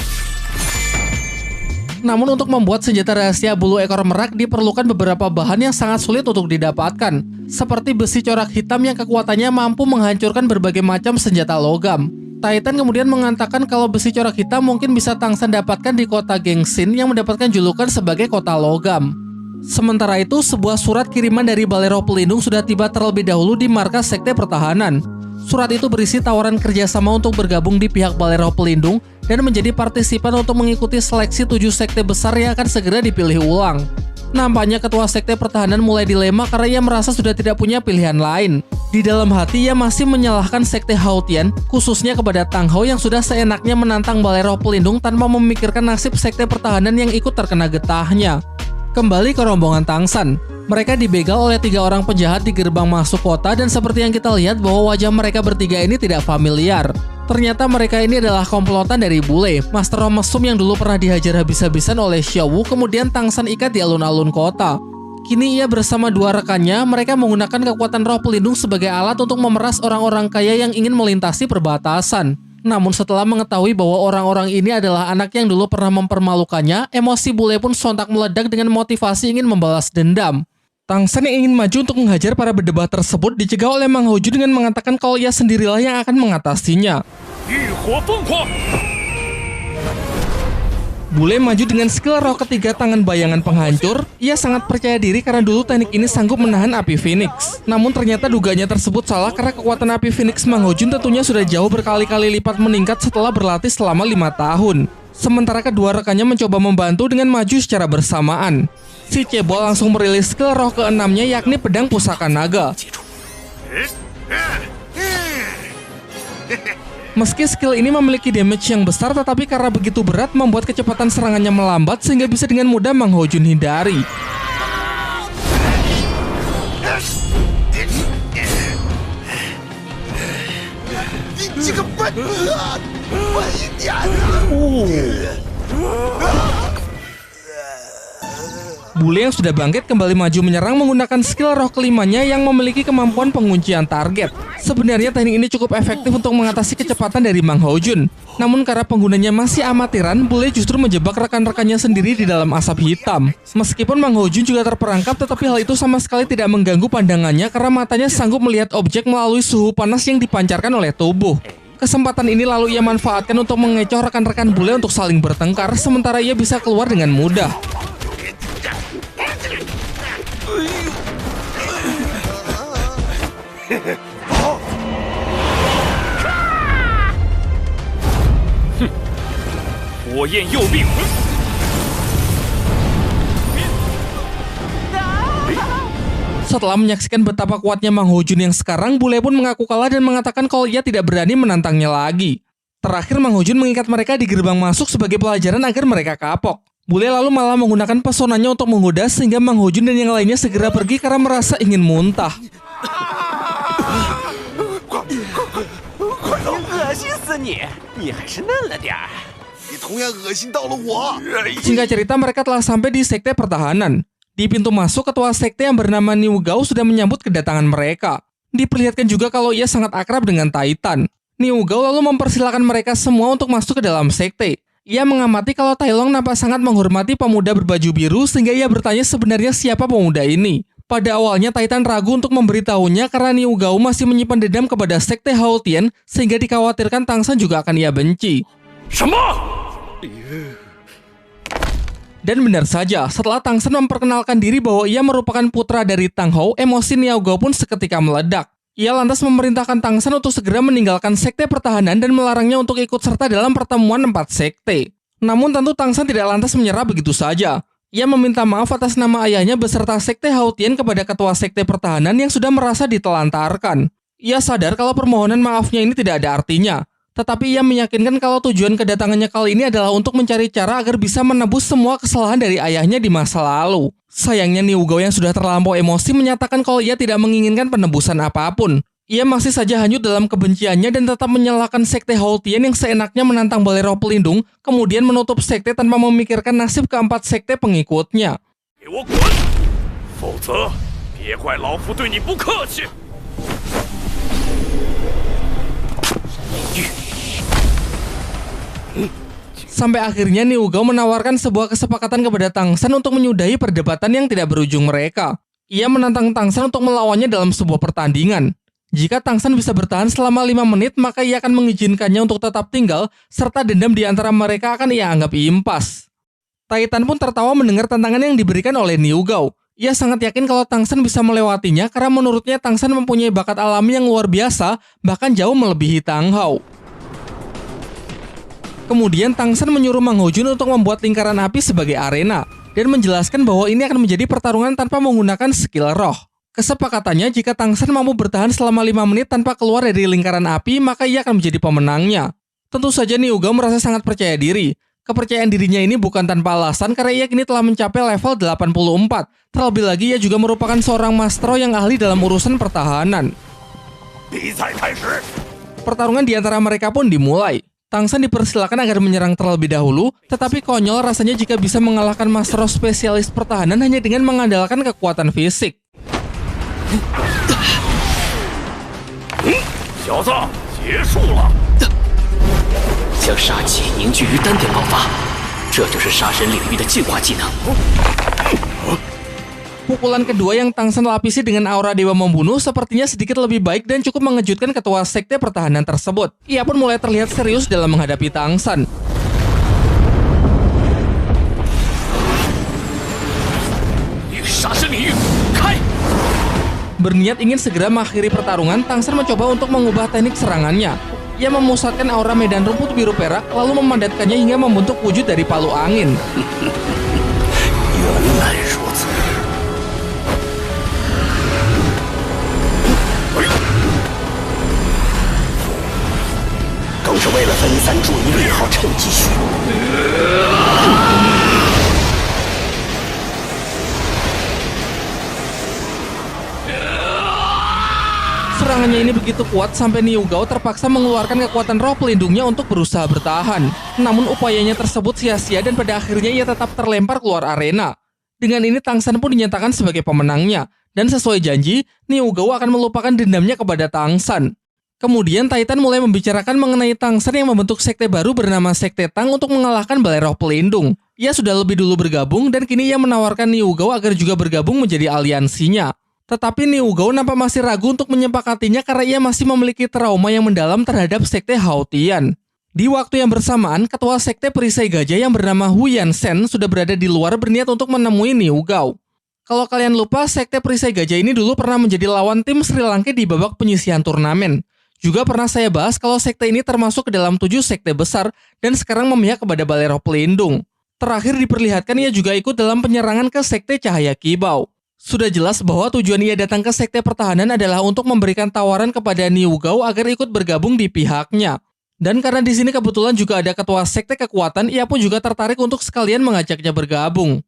[SPEAKER 1] Namun untuk membuat senjata rahasia bulu ekor merak diperlukan beberapa bahan yang sangat sulit untuk didapatkan, seperti besi corak hitam yang kekuatannya mampu menghancurkan berbagai macam senjata logam. Titan kemudian mengatakan kalau besi corak hitam mungkin bisa Tang San dapatkan di kota Gengsin yang mendapatkan julukan sebagai kota logam. Sementara itu, sebuah surat kiriman dari Balai Roh Pelindung sudah tiba terlebih dahulu di markas Sekte Pertahanan. Surat itu berisi tawaran kerjasama untuk bergabung di pihak Balai Roh Pelindung dan menjadi partisipan untuk mengikuti seleksi 7 sekte besar yang akan segera dipilih ulang. Nampaknya ketua Sekte Pertahanan mulai dilema karena ia merasa sudah tidak punya pilihan lain. Di dalam hati ia masih menyalahkan Sekte Hao Tian, khususnya kepada Tang Hao yang sudah seenaknya menantang Balai Roh Pelindung tanpa memikirkan nasib Sekte Pertahanan yang ikut terkena getahnya. Kembali ke rombongan Tang San. Mereka dibegal oleh 3 orang penjahat di gerbang masuk kota dan seperti yang kita lihat bahwa wajah mereka bertiga ini tidak familiar. Ternyata mereka ini adalah komplotan dari Bule, master roh mesum yang dulu pernah dihajar habis-habisan oleh Xiao Wu, kemudian Tang San ikat di alun-alun kota. Kini ia bersama 2 rekannya, mereka menggunakan kekuatan roh pelindung sebagai alat untuk memeras orang-orang kaya yang ingin melintasi perbatasan. Namun setelah mengetahui bahwa orang-orang ini adalah anak yang dulu pernah mempermalukannya, emosi Bule pun sontak meledak dengan motivasi ingin membalas dendam. Tang San yang ingin maju untuk menghajar para berdebat tersebut dicegah oleh Mang Houju dengan mengatakan kalau ia sendirilah yang akan mengatasinya. Bule maju dengan skill roh ketiga tangan bayangan penghancur. Ia sangat percaya diri karena dulu teknik ini sanggup menahan api Phoenix. Namun ternyata dugaannya tersebut salah karena kekuatan api Phoenix Mang Houju tentunya sudah jauh berkali-kali lipat meningkat setelah berlatih selama 5 tahun. Sementara kedua rekannya mencoba membantu dengan maju secara bersamaan. Si Cebol langsung merilis skill roh ke-6-nya yakni pedang pusaka naga. Meski skill ini memiliki damage yang besar, tetapi karena begitu berat membuat kecepatan serangannya melambat sehingga bisa dengan mudah Mang Houju hindari.
[SPEAKER 2] 个笨蛋，慢一点啊！
[SPEAKER 1] Bule yang sudah bangkit kembali maju menyerang menggunakan skill roh kelimanya yang memiliki kemampuan penguncian target. Sebenarnya teknik ini cukup efektif untuk mengatasi kecepatan dari Mang Haojun. Namun karena penggunanya masih amatiran, Bule justru menjebak rekan-rekannya sendiri di dalam asap hitam. Meskipun Mang Haojun juga terperangkap, tetapi hal itu sama sekali tidak mengganggu pandangannya karena matanya sanggup melihat objek melalui suhu panas yang dipancarkan oleh tubuh. Kesempatan ini lalu ia manfaatkan untuk mengecoh rekan-rekan Bule untuk saling bertengkar, sementara ia bisa keluar dengan mudah. Setelah menyaksikan betapa kuatnya Mang Haojun yang sekarang, Bule pun mengaku kalah dan mengatakan kalau ia tidak berani menantangnya lagi. Terakhir, Mang Haojun mengikat mereka di gerbang masuk sebagai pelajaran agar mereka kapok. Bule lalu malah menggunakan pesonanya untuk menggoda sehingga Mang Haojun dan yang lainnya segera pergi karena merasa ingin muntah. Singkat cerita, mereka telah sampai di sekte pertahanan. Di pintu masuk, ketua sekte yang bernama Niu Gao sudah menyambut kedatangan mereka. Diperlihatkan juga kalau ia sangat akrab dengan Titan. Niu Gao lalu mempersilahkan mereka semua untuk masuk ke dalam sekte. Ia mengamati kalau Tai Long nampak sangat menghormati pemuda berbaju biru sehingga ia bertanya sebenarnya siapa pemuda ini. Pada awalnya Titan ragu untuk memberitahunya karena Niu Gao masih menyimpan dendam kepada sekte Hao Tian sehingga dikhawatirkan Tang San juga akan ia benci. Dan benar saja, setelah Tang San memperkenalkan diri bahwa ia merupakan putra dari Tang Hou, emosi Niu Gao pun seketika meledak. Ia lantas memerintahkan Tang San untuk segera meninggalkan sekte pertahanan dan melarangnya untuk ikut serta dalam pertemuan 4 sekte. Namun tentu Tang San tidak lantas menyerah begitu saja. Ia meminta maaf atas nama ayahnya beserta sekte Hao Tian kepada ketua sekte pertahanan yang sudah merasa ditelantarkan. Ia sadar kalau permohonan maafnya ini tidak ada artinya. Tetapi ia meyakinkan kalau tujuan kedatangannya kali ini adalah untuk mencari cara agar bisa menebus semua kesalahan dari ayahnya di masa lalu. Sayangnya Niu Gao yang sudah terlampau emosi menyatakan kalau ia tidak menginginkan penebusan apapun. Ia masih saja hanyut dalam kebenciannya dan tetap menyalahkan sekte Hao Tian yang seenaknya menantang Balai Roh Pelindung, kemudian menutup sekte tanpa memikirkan nasib keempat sekte pengikutnya. Sampai akhirnya Niu Gao menawarkan sebuah kesepakatan kepada Tang San untuk menyudahi perdebatan yang tidak berujung mereka. Ia menantang Tang San untuk melawannya dalam sebuah pertandingan. Jika Tang San bisa bertahan selama 5 menit, maka ia akan mengizinkannya untuk tetap tinggal, serta dendam di antara mereka akan ia anggap impas. Titan pun tertawa mendengar tantangan yang diberikan oleh Niu Gao. Ia sangat yakin kalau Tang San bisa melewatinya karena menurutnya Tang San mempunyai bakat alami yang luar biasa, bahkan jauh melebihi Tang Hou. Kemudian Tang San menyuruh Mang Haojun untuk membuat lingkaran api sebagai arena dan menjelaskan bahwa ini akan menjadi pertarungan tanpa menggunakan skill roh. Kesepakatannya jika Tang San mampu bertahan selama 5 menit tanpa keluar dari lingkaran api, maka ia akan menjadi pemenangnya. Tentu saja Niu Gao merasa sangat percaya diri. Kepercayaan dirinya ini bukan tanpa alasan karena ia kini telah mencapai level 84. Terlebih lagi ia juga merupakan seorang maestro yang ahli dalam urusan pertahanan. Pertarungan di antara mereka pun dimulai. Tang San dipersilakan agar menyerang terlebih dahulu, tetapi konyol rasanya jika bisa mengalahkan master spesialis pertahanan hanya dengan mengandalkan kekuatan fisik. Pukulan kedua yang Tang San lapisi dengan aura Dewa Membunuh sepertinya sedikit lebih baik dan cukup mengejutkan ketua sekte pertahanan tersebut. Ia pun mulai terlihat serius dalam menghadapi Tang San. Berniat ingin segera mengakhiri pertarungan, Tang San mencoba untuk mengubah teknik serangannya. Ia memusatkan aura medan rumput biru perak lalu memandatkannya hingga membentuk wujud dari palu angin. Serangannya ini begitu kuat sampai Niu Gao terpaksa mengeluarkan kekuatan roh pelindungnya untuk berusaha bertahan. Namun upayanya tersebut sia-sia dan pada akhirnya ia tetap terlempar keluar arena. Dengan ini Tang San pun dinyatakan sebagai pemenangnya. Dan sesuai janji, Niu Gao akan melupakan dendamnya kepada Tang San. Kemudian Titan mulai membicarakan mengenai Tang San yang membentuk sekte baru bernama Sekte Tang untuk mengalahkan Balai Roh Pelindung. Ia sudah lebih dulu bergabung dan kini ia menawarkan Niu Gao agar juga bergabung menjadi aliansinya. Tetapi Niu Gao nampak masih ragu untuk menyepakatinya karena ia masih memiliki trauma yang mendalam terhadap Sekte Hao Tian. Di waktu yang bersamaan, ketua Sekte Perisai Gajah yang bernama Hu Yansen sudah berada di luar berniat untuk menemui Niu Gao. Kalau kalian lupa, Sekte Perisai Gajah ini dulu pernah menjadi lawan tim Sri Lanka di babak penyisihan turnamen. Juga pernah saya bahas kalau sekte ini termasuk ke dalam 7 sekte besar dan sekarang memihak kepada Balai Roh Pelindung. Terakhir diperlihatkan ia juga ikut dalam penyerangan ke Sekte Cahaya Kibau. Sudah jelas bahwa tujuan ia datang ke Sekte Pertahanan adalah untuk memberikan tawaran kepada Niu Gao agar ikut bergabung di pihaknya. Dan karena di sini kebetulan juga ada ketua Sekte Kekuatan, ia pun juga tertarik untuk sekalian mengajaknya bergabung.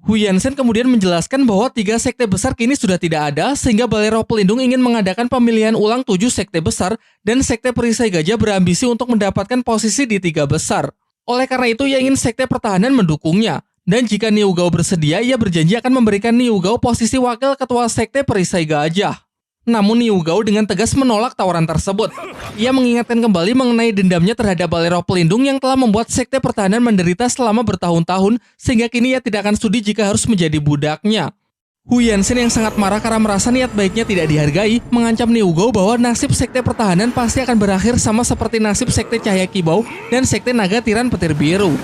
[SPEAKER 1] Hu Yansen kemudian menjelaskan bahwa 3 sekte besar kini sudah tidak ada sehingga Balai Roh Pelindung ingin mengadakan pemilihan ulang 7 sekte besar dan Sekte Perisai Gajah berambisi untuk mendapatkan posisi di 3 besar. Oleh karena itu ia ingin Sekte Pertahanan mendukungnya. Dan jika Niu Gao bersedia, ia berjanji akan memberikan Niu Gao posisi wakil ketua Sekte Perisai Gajah. Namun Niu Gao dengan tegas menolak tawaran tersebut. Ia mengingatkan kembali mengenai dendamnya terhadap Balai Roh Pelindung yang telah membuat Sekte Pertahanan menderita selama bertahun-tahun sehingga kini ia tidak akan sudi jika harus menjadi budaknya. Hu Yansen yang sangat marah karena merasa niat baiknya tidak dihargai, mengancam Niu Gao bahwa nasib Sekte Pertahanan pasti akan berakhir sama seperti nasib Sekte Cahaya Kibau dan Sekte Naga Tiran Petir Biru.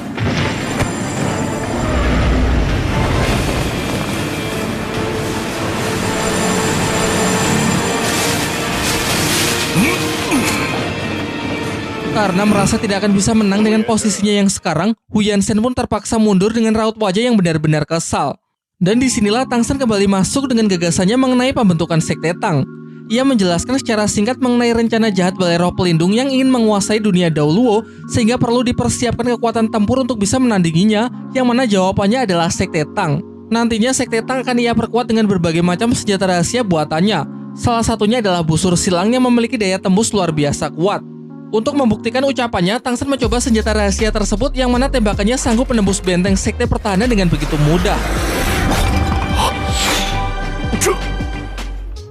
[SPEAKER 1] Karena merasa tidak akan bisa menang dengan posisinya yang sekarang, Hu Yansen pun terpaksa mundur dengan raut wajah yang benar-benar kesal. Dan disinilah Tang San kembali masuk dengan gagasannya mengenai pembentukan Sekte Tang. Ia menjelaskan secara singkat mengenai rencana jahat Balai Roh Pelindung yang ingin menguasai dunia Daoluo sehingga perlu dipersiapkan kekuatan tempur untuk bisa menandinginya, yang mana jawabannya adalah Sekte Tang. Nantinya Sekte Tang akan ia perkuat dengan berbagai macam senjata rahasia buatannya. Salah satunya adalah busur silang yang memiliki daya tembus luar biasa kuat. Untuk membuktikan ucapannya, Tang San mencoba senjata rahasia tersebut yang mana tembakannya sanggup menembus benteng Sekte Pertahanan dengan begitu mudah.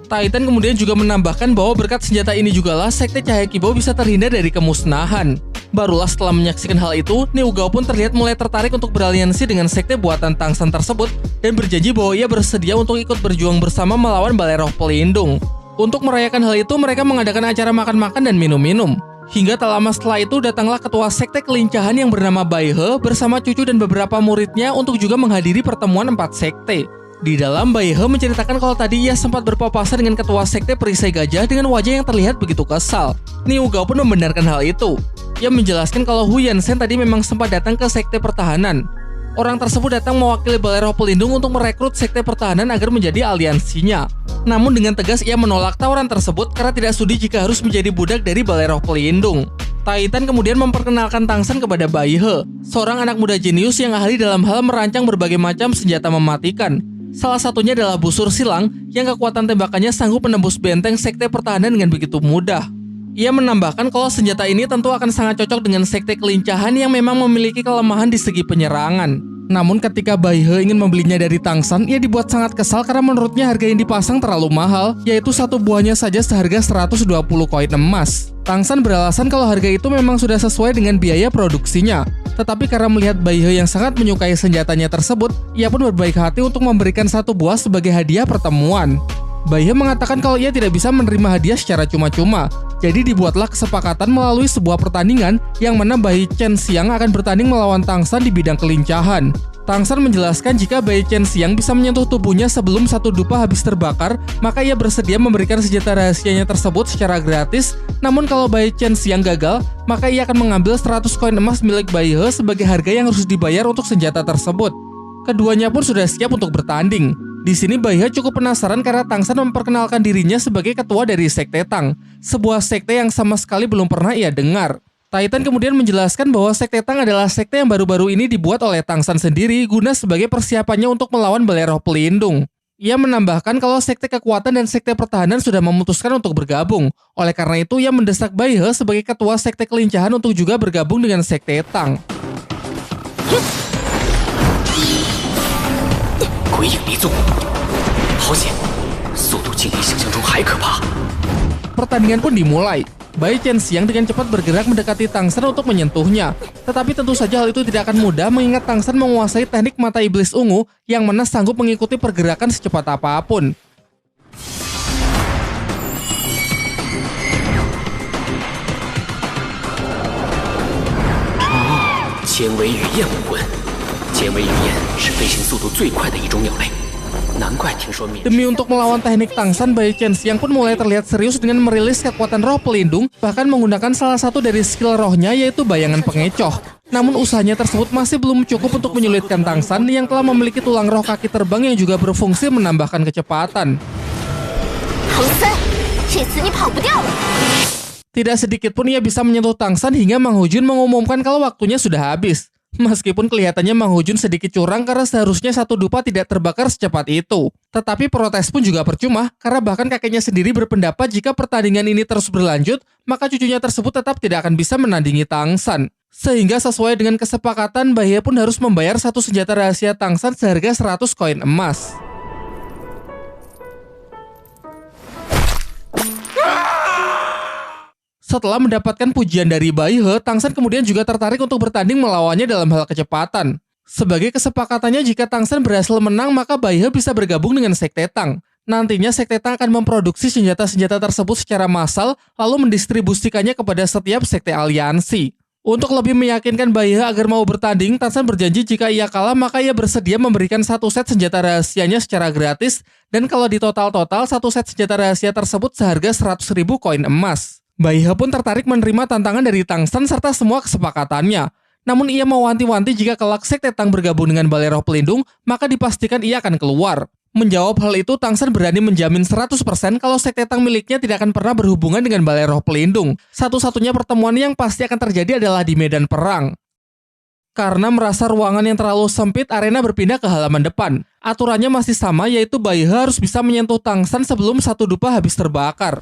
[SPEAKER 1] Titan kemudian juga menambahkan bahwa berkat senjata ini jugalah Sekte Cahaya Kibau bisa terhindar dari kemusnahan. Barulah setelah menyaksikan hal itu, Niu Gao pun terlihat mulai tertarik untuk beraliansi dengan sekte buatan Tang San tersebut dan berjanji bahwa ia bersedia untuk ikut berjuang bersama melawan Balai Roh Pelindung. Untuk merayakan hal itu, mereka mengadakan acara makan-makan dan minum-minum. Hingga tak lama setelah itu datanglah ketua Sekte Kelincahan yang bernama Bai He bersama cucu dan beberapa muridnya untuk juga menghadiri pertemuan 4 sekte. Di dalam, Bai He menceritakan kalau tadi ia sempat berpapasan dengan ketua Sekte Perisai Gajah dengan wajah yang terlihat begitu kesal. Niu Gao pun membenarkan hal itu. Ia menjelaskan kalau Hu Yansen tadi memang sempat datang ke Sekte Pertahanan. Orang tersebut datang mewakili Balai Roh Pelindung untuk merekrut Sekte Pertahanan agar menjadi aliansinya. Namun dengan tegas ia menolak tawaran tersebut karena tidak sudi jika harus menjadi budak dari Balai Roh Pelindung. Titan kemudian memperkenalkan Tang San kepada Bai He, seorang anak muda jenius yang ahli dalam hal merancang berbagai macam senjata mematikan. Salah satunya adalah busur silang yang kekuatan tembakannya sanggup menembus benteng Sekte Pertahanan dengan begitu mudah. Ia menambahkan kalau senjata ini tentu akan sangat cocok dengan Sekte Kelincahan yang memang memiliki kelemahan di segi penyerangan. Namun ketika Bai He ingin membelinya dari Tang San, ia dibuat sangat kesal karena menurutnya harga yang dipasang terlalu mahal, yaitu satu buahnya saja seharga 120 koin emas. Tang San beralasan kalau harga itu memang sudah sesuai dengan biaya produksinya. Tetapi karena melihat Bai He yang sangat menyukai senjatanya tersebut, ia pun berbaik hati untuk memberikan satu buah sebagai hadiah pertemuan. Bai He mengatakan kalau ia tidak bisa menerima hadiah secara cuma-cuma. Jadi dibuatlah kesepakatan melalui sebuah pertandingan yang mana Bai Chen Xiang akan bertanding melawan Tang San di bidang kelincahan. Tang San menjelaskan jika Bai Chen Xiang bisa menyentuh tubuhnya sebelum satu dupa habis terbakar, maka ia bersedia memberikan senjata rahasianya tersebut secara gratis. Namun kalau Bai Chen Xiang gagal, maka ia akan mengambil 100 koin emas milik Bai He sebagai harga yang harus dibayar untuk senjata tersebut. Keduanya pun sudah siap untuk bertanding. Di sini Bai He cukup penasaran karena Tang San memperkenalkan dirinya sebagai ketua dari Sekte Tang, sebuah sekte yang sama sekali belum pernah ia dengar. Titan kemudian menjelaskan bahwa Sekte Tang adalah sekte yang baru-baru ini dibuat oleh Tang San sendiri guna sebagai persiapannya untuk melawan Balai Roh Pelindung. Ia menambahkan kalau Sekte Kekuatan dan Sekte Pertahanan sudah memutuskan untuk bergabung. Oleh karena itu, ia mendesak Bai He sebagai ketua Sekte Kelincahan untuk juga bergabung dengan Sekte Tang. Pertandingan pun dimulai. Bai Qianxiang dengan cepat bergerak mendekati Tang San untuk menyentuhnya. Tetapi tentu saja hal itu tidak akan mudah mengingat Tang San menguasai teknik mata iblis ungu yang mana sanggup mengikuti pergerakan secepat apapun. Demi untuk melawan teknik Tang San, Bai Qianxiang pun mulai terlihat serius dengan merilis kekuatan roh pelindung, bahkan menggunakan salah satu dari skill rohnya yaitu bayangan pengecoh. Namun usahanya tersebut masih belum cukup untuk menyulitkan Tang San yang telah memiliki tulang roh kaki terbang yang juga berfungsi menambahkan kecepatan. Tidak sedikit pun ia bisa menyentuh Tang San hingga Mang Hojun mengumumkan kalau waktunya sudah habis. Meskipun kelihatannya Mang Hojun sedikit curang karena seharusnya satu dupa tidak terbakar secepat itu. Tetapi protes pun juga percuma karena bahkan kakeknya sendiri berpendapat jika pertandingan ini terus berlanjut, maka cucunya tersebut tetap tidak akan bisa menandingi Tang San. Sehingga sesuai dengan kesepakatan, Bai He pun harus membayar satu senjata rahasia Tang San seharga 100 koin emas. Setelah mendapatkan pujian dari Bai He, Tang San kemudian juga tertarik untuk bertanding melawannya dalam hal kecepatan. Sebagai kesepakatannya, jika Tang San berhasil menang, maka Bai He bisa bergabung dengan Sekte Tang. Nantinya Sekte Tang akan memproduksi senjata-senjata tersebut secara massal, lalu mendistribusikannya kepada setiap sekte aliansi. Untuk lebih meyakinkan Bai He agar mau bertanding, Tang San berjanji jika ia kalah, maka ia bersedia memberikan satu set senjata rahasianya secara gratis, dan kalau di total-total, satu set senjata rahasia tersebut seharga 100.000 koin emas. Bai He pun tertarik menerima tantangan dari Tang San serta semua kesepakatannya. Namun ia mewanti-wanti jika kelak Sekte Tang bergabung dengan Balai Roh Pelindung, maka dipastikan ia akan keluar. Menjawab hal itu, Tang San berani menjamin 100% kalau Sekte Tang miliknya tidak akan pernah berhubungan dengan Balai Roh Pelindung. Satu-satunya pertemuan yang pasti akan terjadi adalah di medan perang. Karena merasa ruangan yang terlalu sempit, arena berpindah ke halaman depan. Aturannya masih sama, yaitu Bai He harus bisa menyentuh Tang San sebelum satu dupa habis terbakar.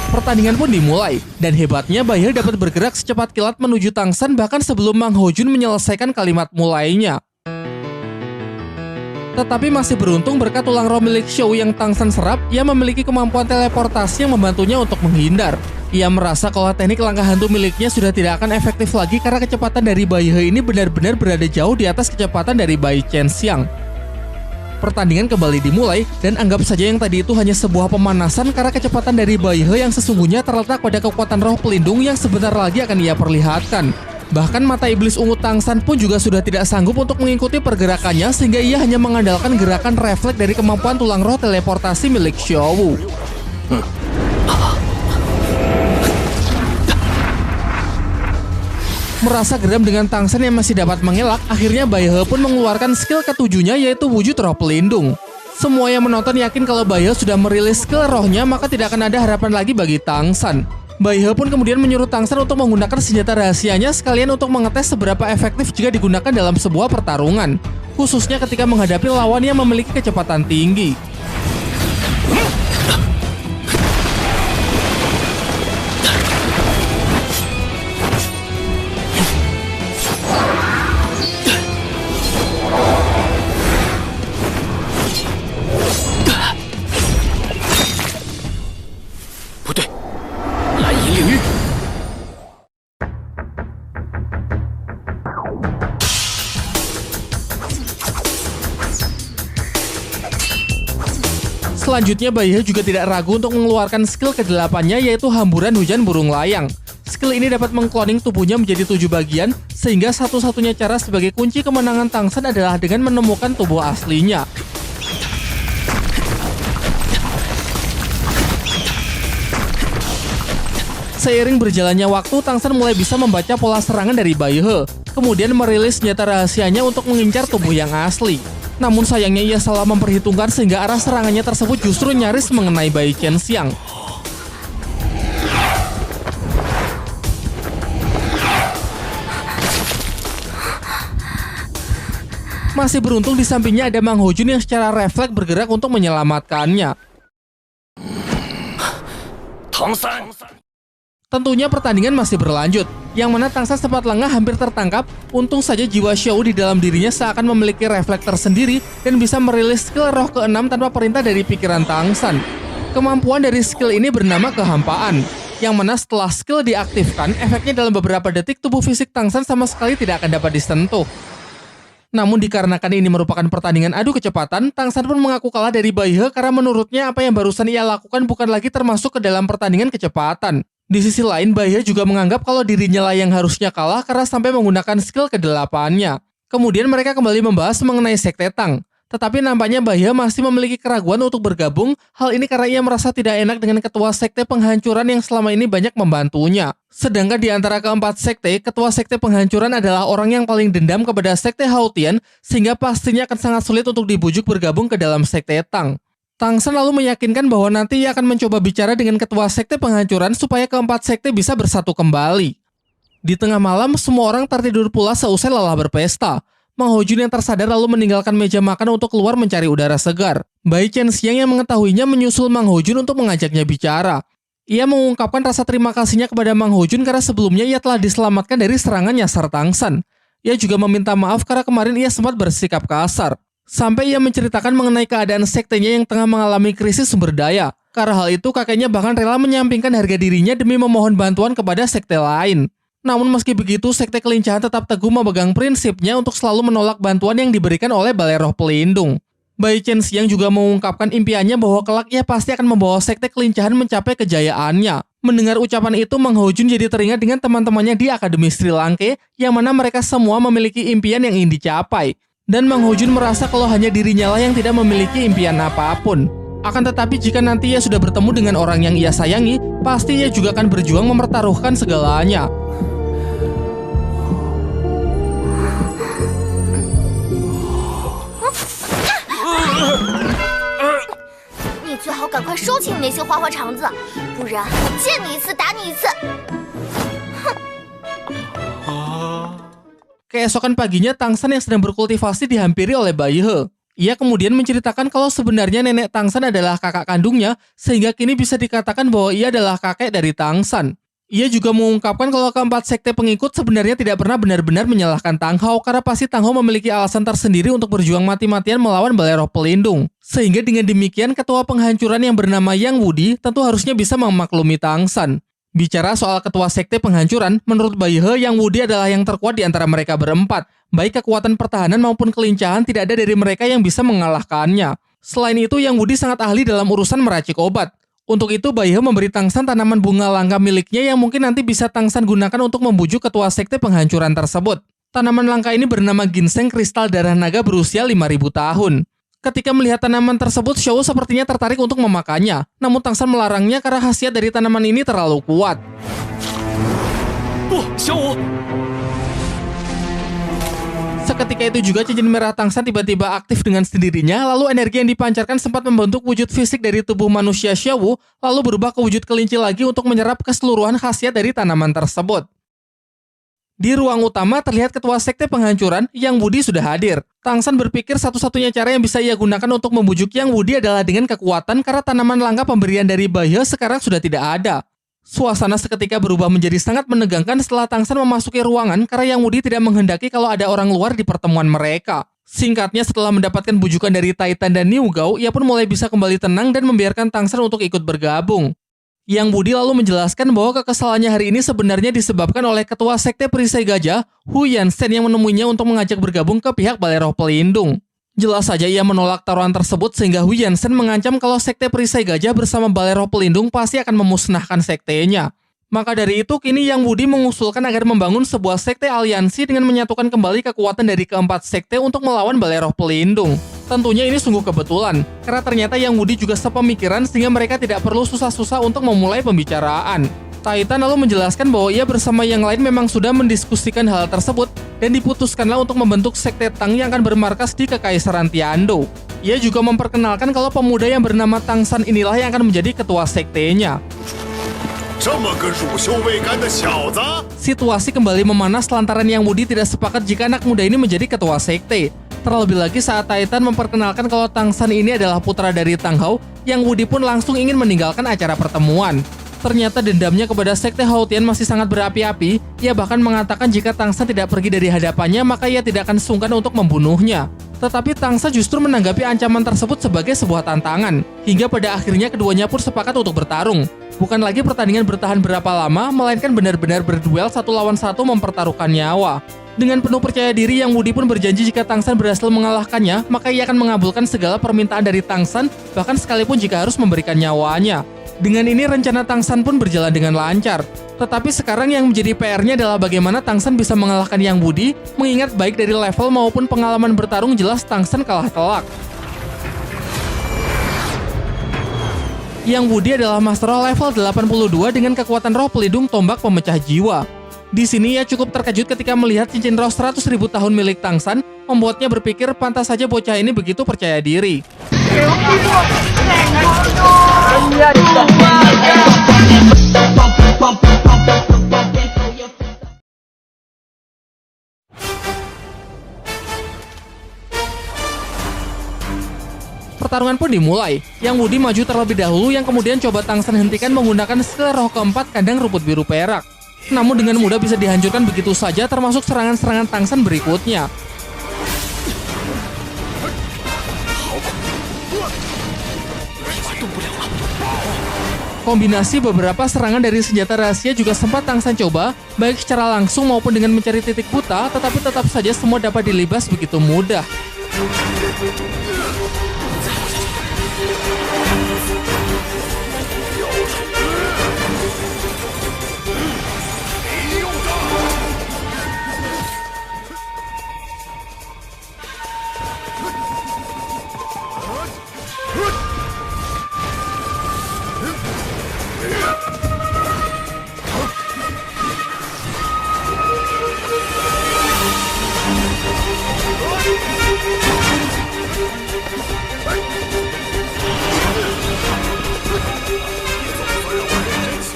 [SPEAKER 1] Pertandingan pun dimulai, dan hebatnya Bai He dapat bergerak secepat kilat menuju Tang San bahkan sebelum Mang Hojun menyelesaikan kalimat mulainya. Tetapi masih beruntung berkat tulang roh milik Xiao yang Tang San serap, ia memiliki kemampuan teleportasi yang membantunya untuk menghindar. Ia merasa kalau teknik langkah hantu miliknya sudah tidak akan efektif lagi karena kecepatan dari Bai He ini benar-benar berada jauh di atas kecepatan dari Bai Qianxiang. Pertandingan kembali dimulai, dan anggap saja yang tadi itu hanya sebuah pemanasan karena kecepatan dari Bai He yang sesungguhnya terletak pada kekuatan roh pelindung yang sebentar lagi akan ia perlihatkan. Bahkan mata iblis ungu Tang San pun juga sudah tidak sanggup untuk mengikuti pergerakannya sehingga ia hanya mengandalkan gerakan refleks dari kemampuan tulang roh teleportasi milik Xiao Wu. Merasa geram dengan Tang San yang masih dapat mengelak, akhirnya Bai He pun mengeluarkan skill ketujuhnya yaitu wujud roh pelindung. Semua yang menonton yakin kalau Bai He sudah merilis skill rohnya, maka tidak akan ada harapan lagi bagi Tang San. Bai He pun kemudian menyuruh Tang San untuk menggunakan senjata rahasianya sekalian untuk mengetes seberapa efektif jika digunakan dalam sebuah pertarungan, khususnya ketika menghadapi lawan yang memiliki kecepatan tinggi. Selanjutnya Bai He juga tidak ragu untuk mengeluarkan skill ke-8-nya yaitu hamburan hujan burung layang. Skill ini dapat mengkloning tubuhnya menjadi 7 bagian, sehingga satu-satunya cara sebagai kunci kemenangan Tang San adalah dengan menemukan tubuh aslinya. Seiring berjalannya waktu, Tang San mulai bisa membaca pola serangan dari Bai He, kemudian merilis senjata rahasianya untuk mengincar tubuh yang asli. Namun sayangnya ia salah memperhitungkan sehingga arah serangannya tersebut justru nyaris mengenai Bai Qianxiang. Masih beruntung di sampingnya ada Mang Hojun yang secara refleks bergerak untuk menyelamatkannya. Tentunya pertandingan masih berlanjut, yang mana Tang San sempat lengah hampir tertangkap. Untung saja jiwa Xiao di dalam dirinya seakan memiliki refleks tersendiri dan bisa merilis skill roh ke-6 tanpa perintah dari pikiran Tang San. Kemampuan dari skill ini bernama kehampaan, yang mana setelah skill diaktifkan, efeknya dalam beberapa detik tubuh fisik Tang San sama sekali tidak akan dapat disentuh. Namun dikarenakan ini merupakan pertandingan adu kecepatan, Tang San pun mengaku kalah dari Bai He karena menurutnya apa yang barusan ia lakukan bukan lagi termasuk ke dalam pertandingan kecepatan. Di sisi lain, Bai He juga menganggap kalau dirinya lah yang harusnya kalah karena sampai menggunakan skill ke-8-nya. Kemudian mereka kembali membahas mengenai Sekte Tang. Tetapi nampaknya Bai He masih memiliki keraguan untuk bergabung, hal ini karena ia merasa tidak enak dengan ketua sekte penghancuran yang selama ini banyak membantunya. Sedangkan di antara keempat sekte, ketua sekte penghancuran adalah orang yang paling dendam kepada sekte Hao Tian, sehingga pastinya akan sangat sulit untuk dibujuk bergabung ke dalam sekte Tang. Tang San lalu meyakinkan bahwa nanti ia akan mencoba bicara dengan ketua sekte penghancuran supaya keempat sekte bisa bersatu kembali. Di tengah malam, semua orang tertidur pula seusai lelah berpesta. Mang Hojun yang tersadar lalu meninggalkan meja makan untuk keluar mencari udara segar. Bai Chen Xiang yang mengetahuinya menyusul Mang Hojun untuk mengajaknya bicara. Ia mengungkapkan rasa terima kasihnya kepada Mang Hojun karena sebelumnya ia telah diselamatkan dari serangan nyasar Tang San. Ia juga meminta maaf karena kemarin ia sempat bersikap kasar. Sampai ia menceritakan mengenai keadaan sektenya yang tengah mengalami krisis sumber daya. Karena hal itu, kakeknya bahkan rela menyampingkan harga dirinya demi memohon bantuan kepada sekte lain. Namun meski begitu, sekte kelincahan tetap teguh memegang prinsipnya untuk selalu menolak bantuan yang diberikan oleh Balai Roh Pelindung. Bai Chen Xiang juga mengungkapkan impiannya bahwa kelak ia pasti akan membawa sekte kelincahan mencapai kejayaannya. Mendengar ucapan itu, Mang Hojun jadi teringat dengan teman-temannya di Akademi Sri Lanka, yang mana mereka semua memiliki impian yang ingin dicapai. Dan Mang Hojun merasa kalau hanya dirinya lah yang tidak memiliki impian apapun. Akan tetapi jika nanti ia sudah bertemu dengan orang yang ia sayangi, pasti ia juga akan berjuang mempertaruhkan segalanya.
[SPEAKER 3] Ni 最好赶快收起你那些花花肠子，不然我见你一次打你一次。
[SPEAKER 1] Keesokan paginya, Tang San yang sedang berkultivasi dihampiri oleh Bai He. Ia kemudian menceritakan kalau sebenarnya nenek Tang San adalah kakak kandungnya, sehingga kini bisa dikatakan bahwa ia adalah kakek dari Tang San. Ia juga mengungkapkan kalau keempat sekte pengikut sebenarnya tidak pernah benar-benar menyalahkan Tang Hao karena pasti Tang Hao memiliki alasan tersendiri untuk berjuang mati-matian melawan Balai Roh Pelindung. Sehingga dengan demikian, ketua penghancuran yang bernama Yang Wudi tentu harusnya bisa memaklumi Tang San. Bicara soal ketua sekte penghancuran, menurut Bai He, Yang Wudi adalah yang terkuat di antara mereka berempat. Baik kekuatan pertahanan maupun kelincahan tidak ada dari mereka yang bisa mengalahkannya. Selain itu, Yang Wudi sangat ahli dalam urusan meracik obat. Untuk itu, Bai He memberi Tang San tanaman bunga langka miliknya yang mungkin nanti bisa Tang San gunakan untuk membujuk ketua sekte penghancuran tersebut. Tanaman langka ini bernama ginseng kristal darah naga berusia 5.000 tahun. Ketika melihat tanaman tersebut, Xiao sepertinya tertarik untuk memakannya. Namun Tang San melarangnya karena khasiat dari tanaman ini terlalu kuat.
[SPEAKER 2] Xiao!
[SPEAKER 1] Seketika itu juga cincin merah Tang San tiba-tiba aktif dengan sendirinya, lalu energi yang dipancarkan sempat membentuk wujud fisik dari tubuh manusia Xiao, lalu berubah ke wujud kelinci lagi untuk menyerap keseluruhan khasiat dari tanaman tersebut. Di ruang utama terlihat ketua sekte penghancuran, Yang Wudi sudah hadir. Tang San berpikir satu-satunya cara yang bisa ia gunakan untuk membujuk Yang Wudi adalah dengan kekuatan karena tanaman langka pemberian dari Bai He sekarang sudah tidak ada. Suasana seketika berubah menjadi sangat menegangkan setelah Tang San memasuki ruangan karena Yang Wudi tidak menghendaki kalau ada orang luar di pertemuan mereka. Singkatnya, setelah mendapatkan bujukan dari Titan dan Niu Gao, ia pun mulai bisa kembali tenang dan membiarkan Tang San untuk ikut bergabung. Yang Wudi lalu menjelaskan bahwa kekesalannya hari ini sebenarnya disebabkan oleh ketua sekte perisai gajah, Hu Yansen, yang menemuinya untuk mengajak bergabung ke pihak Balai Roh Pelindung. Jelas saja ia menolak taruhan tersebut sehingga Hu Yansen mengancam kalau sekte perisai gajah bersama Balai Roh Pelindung pasti akan memusnahkan sektenya. Maka dari itu, kini Yang Wudi mengusulkan agar membangun sebuah sekte aliansi dengan menyatukan kembali kekuatan dari keempat sekte untuk melawan Balai Roh Pelindung. Tentunya ini sungguh kebetulan, karena ternyata Yang Wudi juga sepemikiran sehingga mereka tidak perlu susah-susah untuk memulai pembicaraan. Titan lalu menjelaskan bahwa ia bersama yang lain memang sudah mendiskusikan hal tersebut dan diputuskanlah untuk membentuk sekte Tang yang akan bermarkas di Kekaisaran Tiando. Ia juga memperkenalkan kalau pemuda yang bernama Tang San inilah yang akan menjadi ketua sektenya. Situasi kembali memanas lantaran Yang Wudi tidak sepakat jika anak muda ini menjadi ketua sekte. Terlebih lagi saat Titan memperkenalkan kalau Tang San ini adalah putra dari Tang Hao, Yang Wudi pun langsung ingin meninggalkan acara pertemuan. Ternyata dendamnya kepada sekte Haotian masih sangat berapi-api. Ia bahkan mengatakan jika Tang San tidak pergi dari hadapannya, maka ia tidak akan sungkan untuk membunuhnya. Tetapi Tang San justru menanggapi ancaman tersebut sebagai sebuah tantangan. Hingga pada akhirnya keduanya pun sepakat untuk bertarung. Bukan lagi pertandingan bertahan berapa lama, melainkan benar-benar berduel satu lawan satu mempertaruhkan nyawa. Dengan penuh percaya diri, Yang Wudi pun berjanji jika Tang San berhasil mengalahkannya, maka ia akan mengabulkan segala permintaan dari Tang San, bahkan sekalipun jika harus memberikan nyawanya. Dengan ini rencana Tang San pun berjalan dengan lancar. Tetapi sekarang yang menjadi PR-nya adalah bagaimana Tang San bisa mengalahkan Yang Wudi, mengingat baik dari level maupun pengalaman bertarung jelas Tang San kalah telak. Yang Wudi adalah Master Roh level 82 dengan kekuatan roh pelindung tombak pemecah jiwa. Di sini ia cukup terkejut ketika melihat cincin roh 100.000 tahun milik Tang San, membuatnya berpikir pantas saja bocah ini begitu percaya diri. Pertarungan pun dimulai. Yang Wudi maju terlebih dahulu yang kemudian coba Tang San hentikan menggunakan skill roh keempat kandang rumput biru perak. Namun dengan mudah bisa dihancurkan begitu saja termasuk serangan-serangan Tang San berikutnya. Kombinasi beberapa serangan dari senjata rahasia juga sempat Tang San coba, baik secara langsung maupun dengan mencari titik buta, tetapi tetap saja semua dapat dilibas begitu mudah.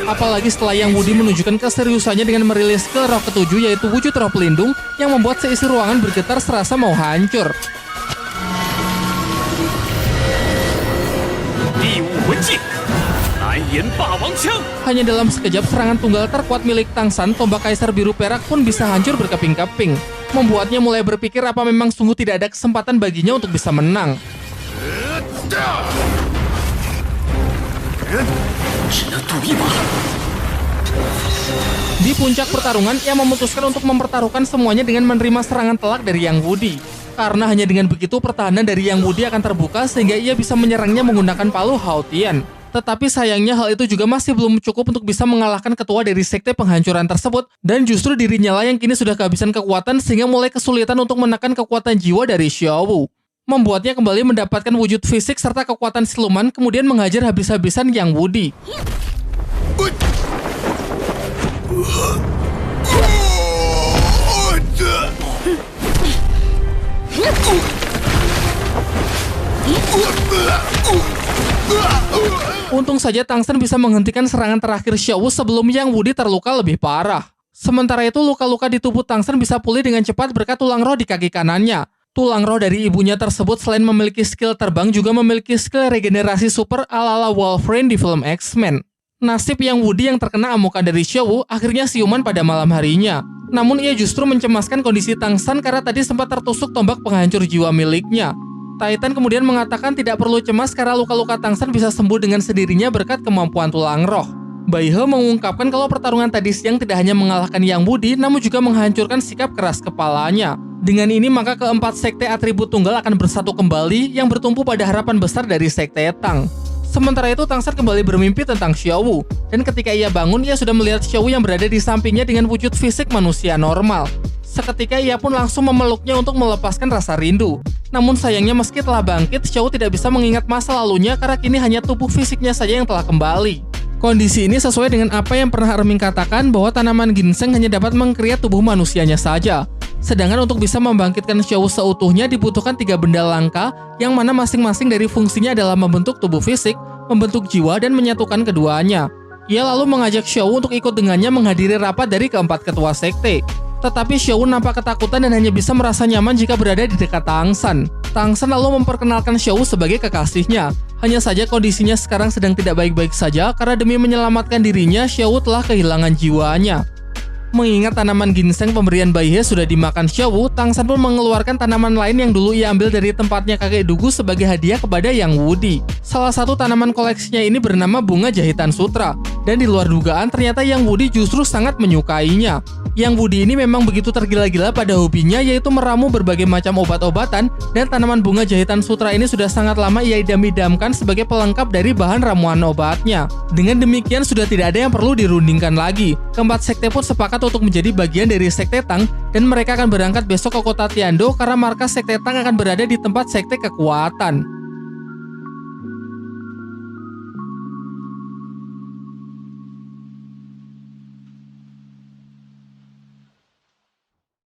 [SPEAKER 1] Apalagi setelah Yang Wudi menunjukkan keseriusannya dengan merilis skill roh ketujuh yaitu wujud roh pelindung yang membuat seisi ruangan bergetar serasa mau hancur. Hanya dalam sekejap serangan tunggal terkuat milik Tang San, tombak kaisar biru perak pun bisa hancur berkeping-keping. Membuatnya mulai berpikir apa memang sungguh tidak ada kesempatan baginya untuk bisa menang. Di puncak pertarungan, ia memutuskan untuk mempertaruhkan semuanya dengan menerima serangan telak dari Yang Wudi. Karena hanya dengan begitu pertahanan dari Yang Wudi akan terbuka sehingga ia bisa menyerangnya menggunakan palu Haotian. Tetapi sayangnya hal itu juga masih belum cukup untuk bisa mengalahkan ketua dari sekte penghancuran tersebut, dan justru dirinya lah yang kini sudah kehabisan kekuatan sehingga mulai kesulitan untuk menekan kekuatan jiwa dari Xiao Wu. Membuatnya kembali mendapatkan wujud fisik serta kekuatan siluman, kemudian menghajar habis-habisan Yang Wudi. Untung saja Tang San bisa menghentikan serangan terakhir Xiao Wu sebelum Yang Wudi terluka lebih parah. Sementara itu luka-luka di tubuh Tang San bisa pulih dengan cepat berkat tulang roh di kaki kanannya. Tulang roh dari ibunya tersebut selain memiliki skill terbang juga memiliki skill regenerasi super ala-ala Wolverine di film X-Men. Nasib Yang Wudi yang terkena amukan dari Xiao Wu akhirnya siuman pada malam harinya. Namun ia justru mencemaskan kondisi Tang San karena tadi sempat tertusuk tombak penghancur jiwa miliknya. Titan kemudian mengatakan tidak perlu cemas karena luka-luka Tang San bisa sembuh dengan sendirinya berkat kemampuan tulang roh. Bai He mengungkapkan kalau pertarungan tadi siang tidak hanya mengalahkan Yang Wudi, namun juga menghancurkan sikap keras kepalanya. Dengan ini maka keempat sekte atribut tunggal akan bersatu kembali yang bertumpu pada harapan besar dari sekte Tang. Sementara itu Tang San kembali bermimpi tentang Xiao Wu, dan ketika ia bangun ia sudah melihat Xiao Wu yang berada di sampingnya dengan wujud fisik manusia normal. Seketika ia pun langsung memeluknya untuk melepaskan rasa rindu. Namun sayangnya meski telah bangkit, Xiao Wu tidak bisa mengingat masa lalunya karena kini hanya tubuh fisiknya saja yang telah kembali. Kondisi ini sesuai dengan apa yang pernah Erming katakan bahwa tanaman ginseng hanya dapat mengkreat tubuh manusianya saja. Sedangkan untuk bisa membangkitkan Xiao Wu seutuhnya dibutuhkan 3 benda langka yang mana masing-masing dari fungsinya adalah membentuk tubuh fisik, membentuk jiwa, dan menyatukan keduanya. Ia lalu mengajak Xiao Wu untuk ikut dengannya menghadiri rapat dari keempat ketua sekte. Tetapi Xiao nampak ketakutan dan hanya bisa merasa nyaman jika berada di dekat Tang San. Tang San lalu memperkenalkan Xiao sebagai kekasihnya. Hanya saja kondisinya sekarang sedang tidak baik-baik saja karena demi menyelamatkan dirinya, Xiao telah kehilangan jiwanya. Mengingat tanaman ginseng pemberian Bai He sudah dimakan Xiao, Tang San pun mengeluarkan tanaman lain yang dulu ia ambil dari tempatnya kakek Dugu sebagai hadiah kepada Yang Wudi. Salah satu tanaman koleksinya ini bernama bunga jahitan sutra, dan di luar dugaan ternyata Yang Wudi justru sangat menyukainya. Yang Wudi ini memang begitu tergila-gila pada hobinya, yaitu meramu berbagai macam obat-obatan, dan tanaman bunga jahitan sutra ini sudah sangat lama ia idam-idamkan sebagai pelengkap dari bahan ramuan obatnya. Dengan demikian sudah tidak ada yang perlu dirundingkan lagi. Keempat sekte pun sepakat untuk menjadi bagian dari sekte Tang, dan mereka akan berangkat besok ke kota Tiando karena markas sekte Tang akan berada di tempat sekte kekuatan.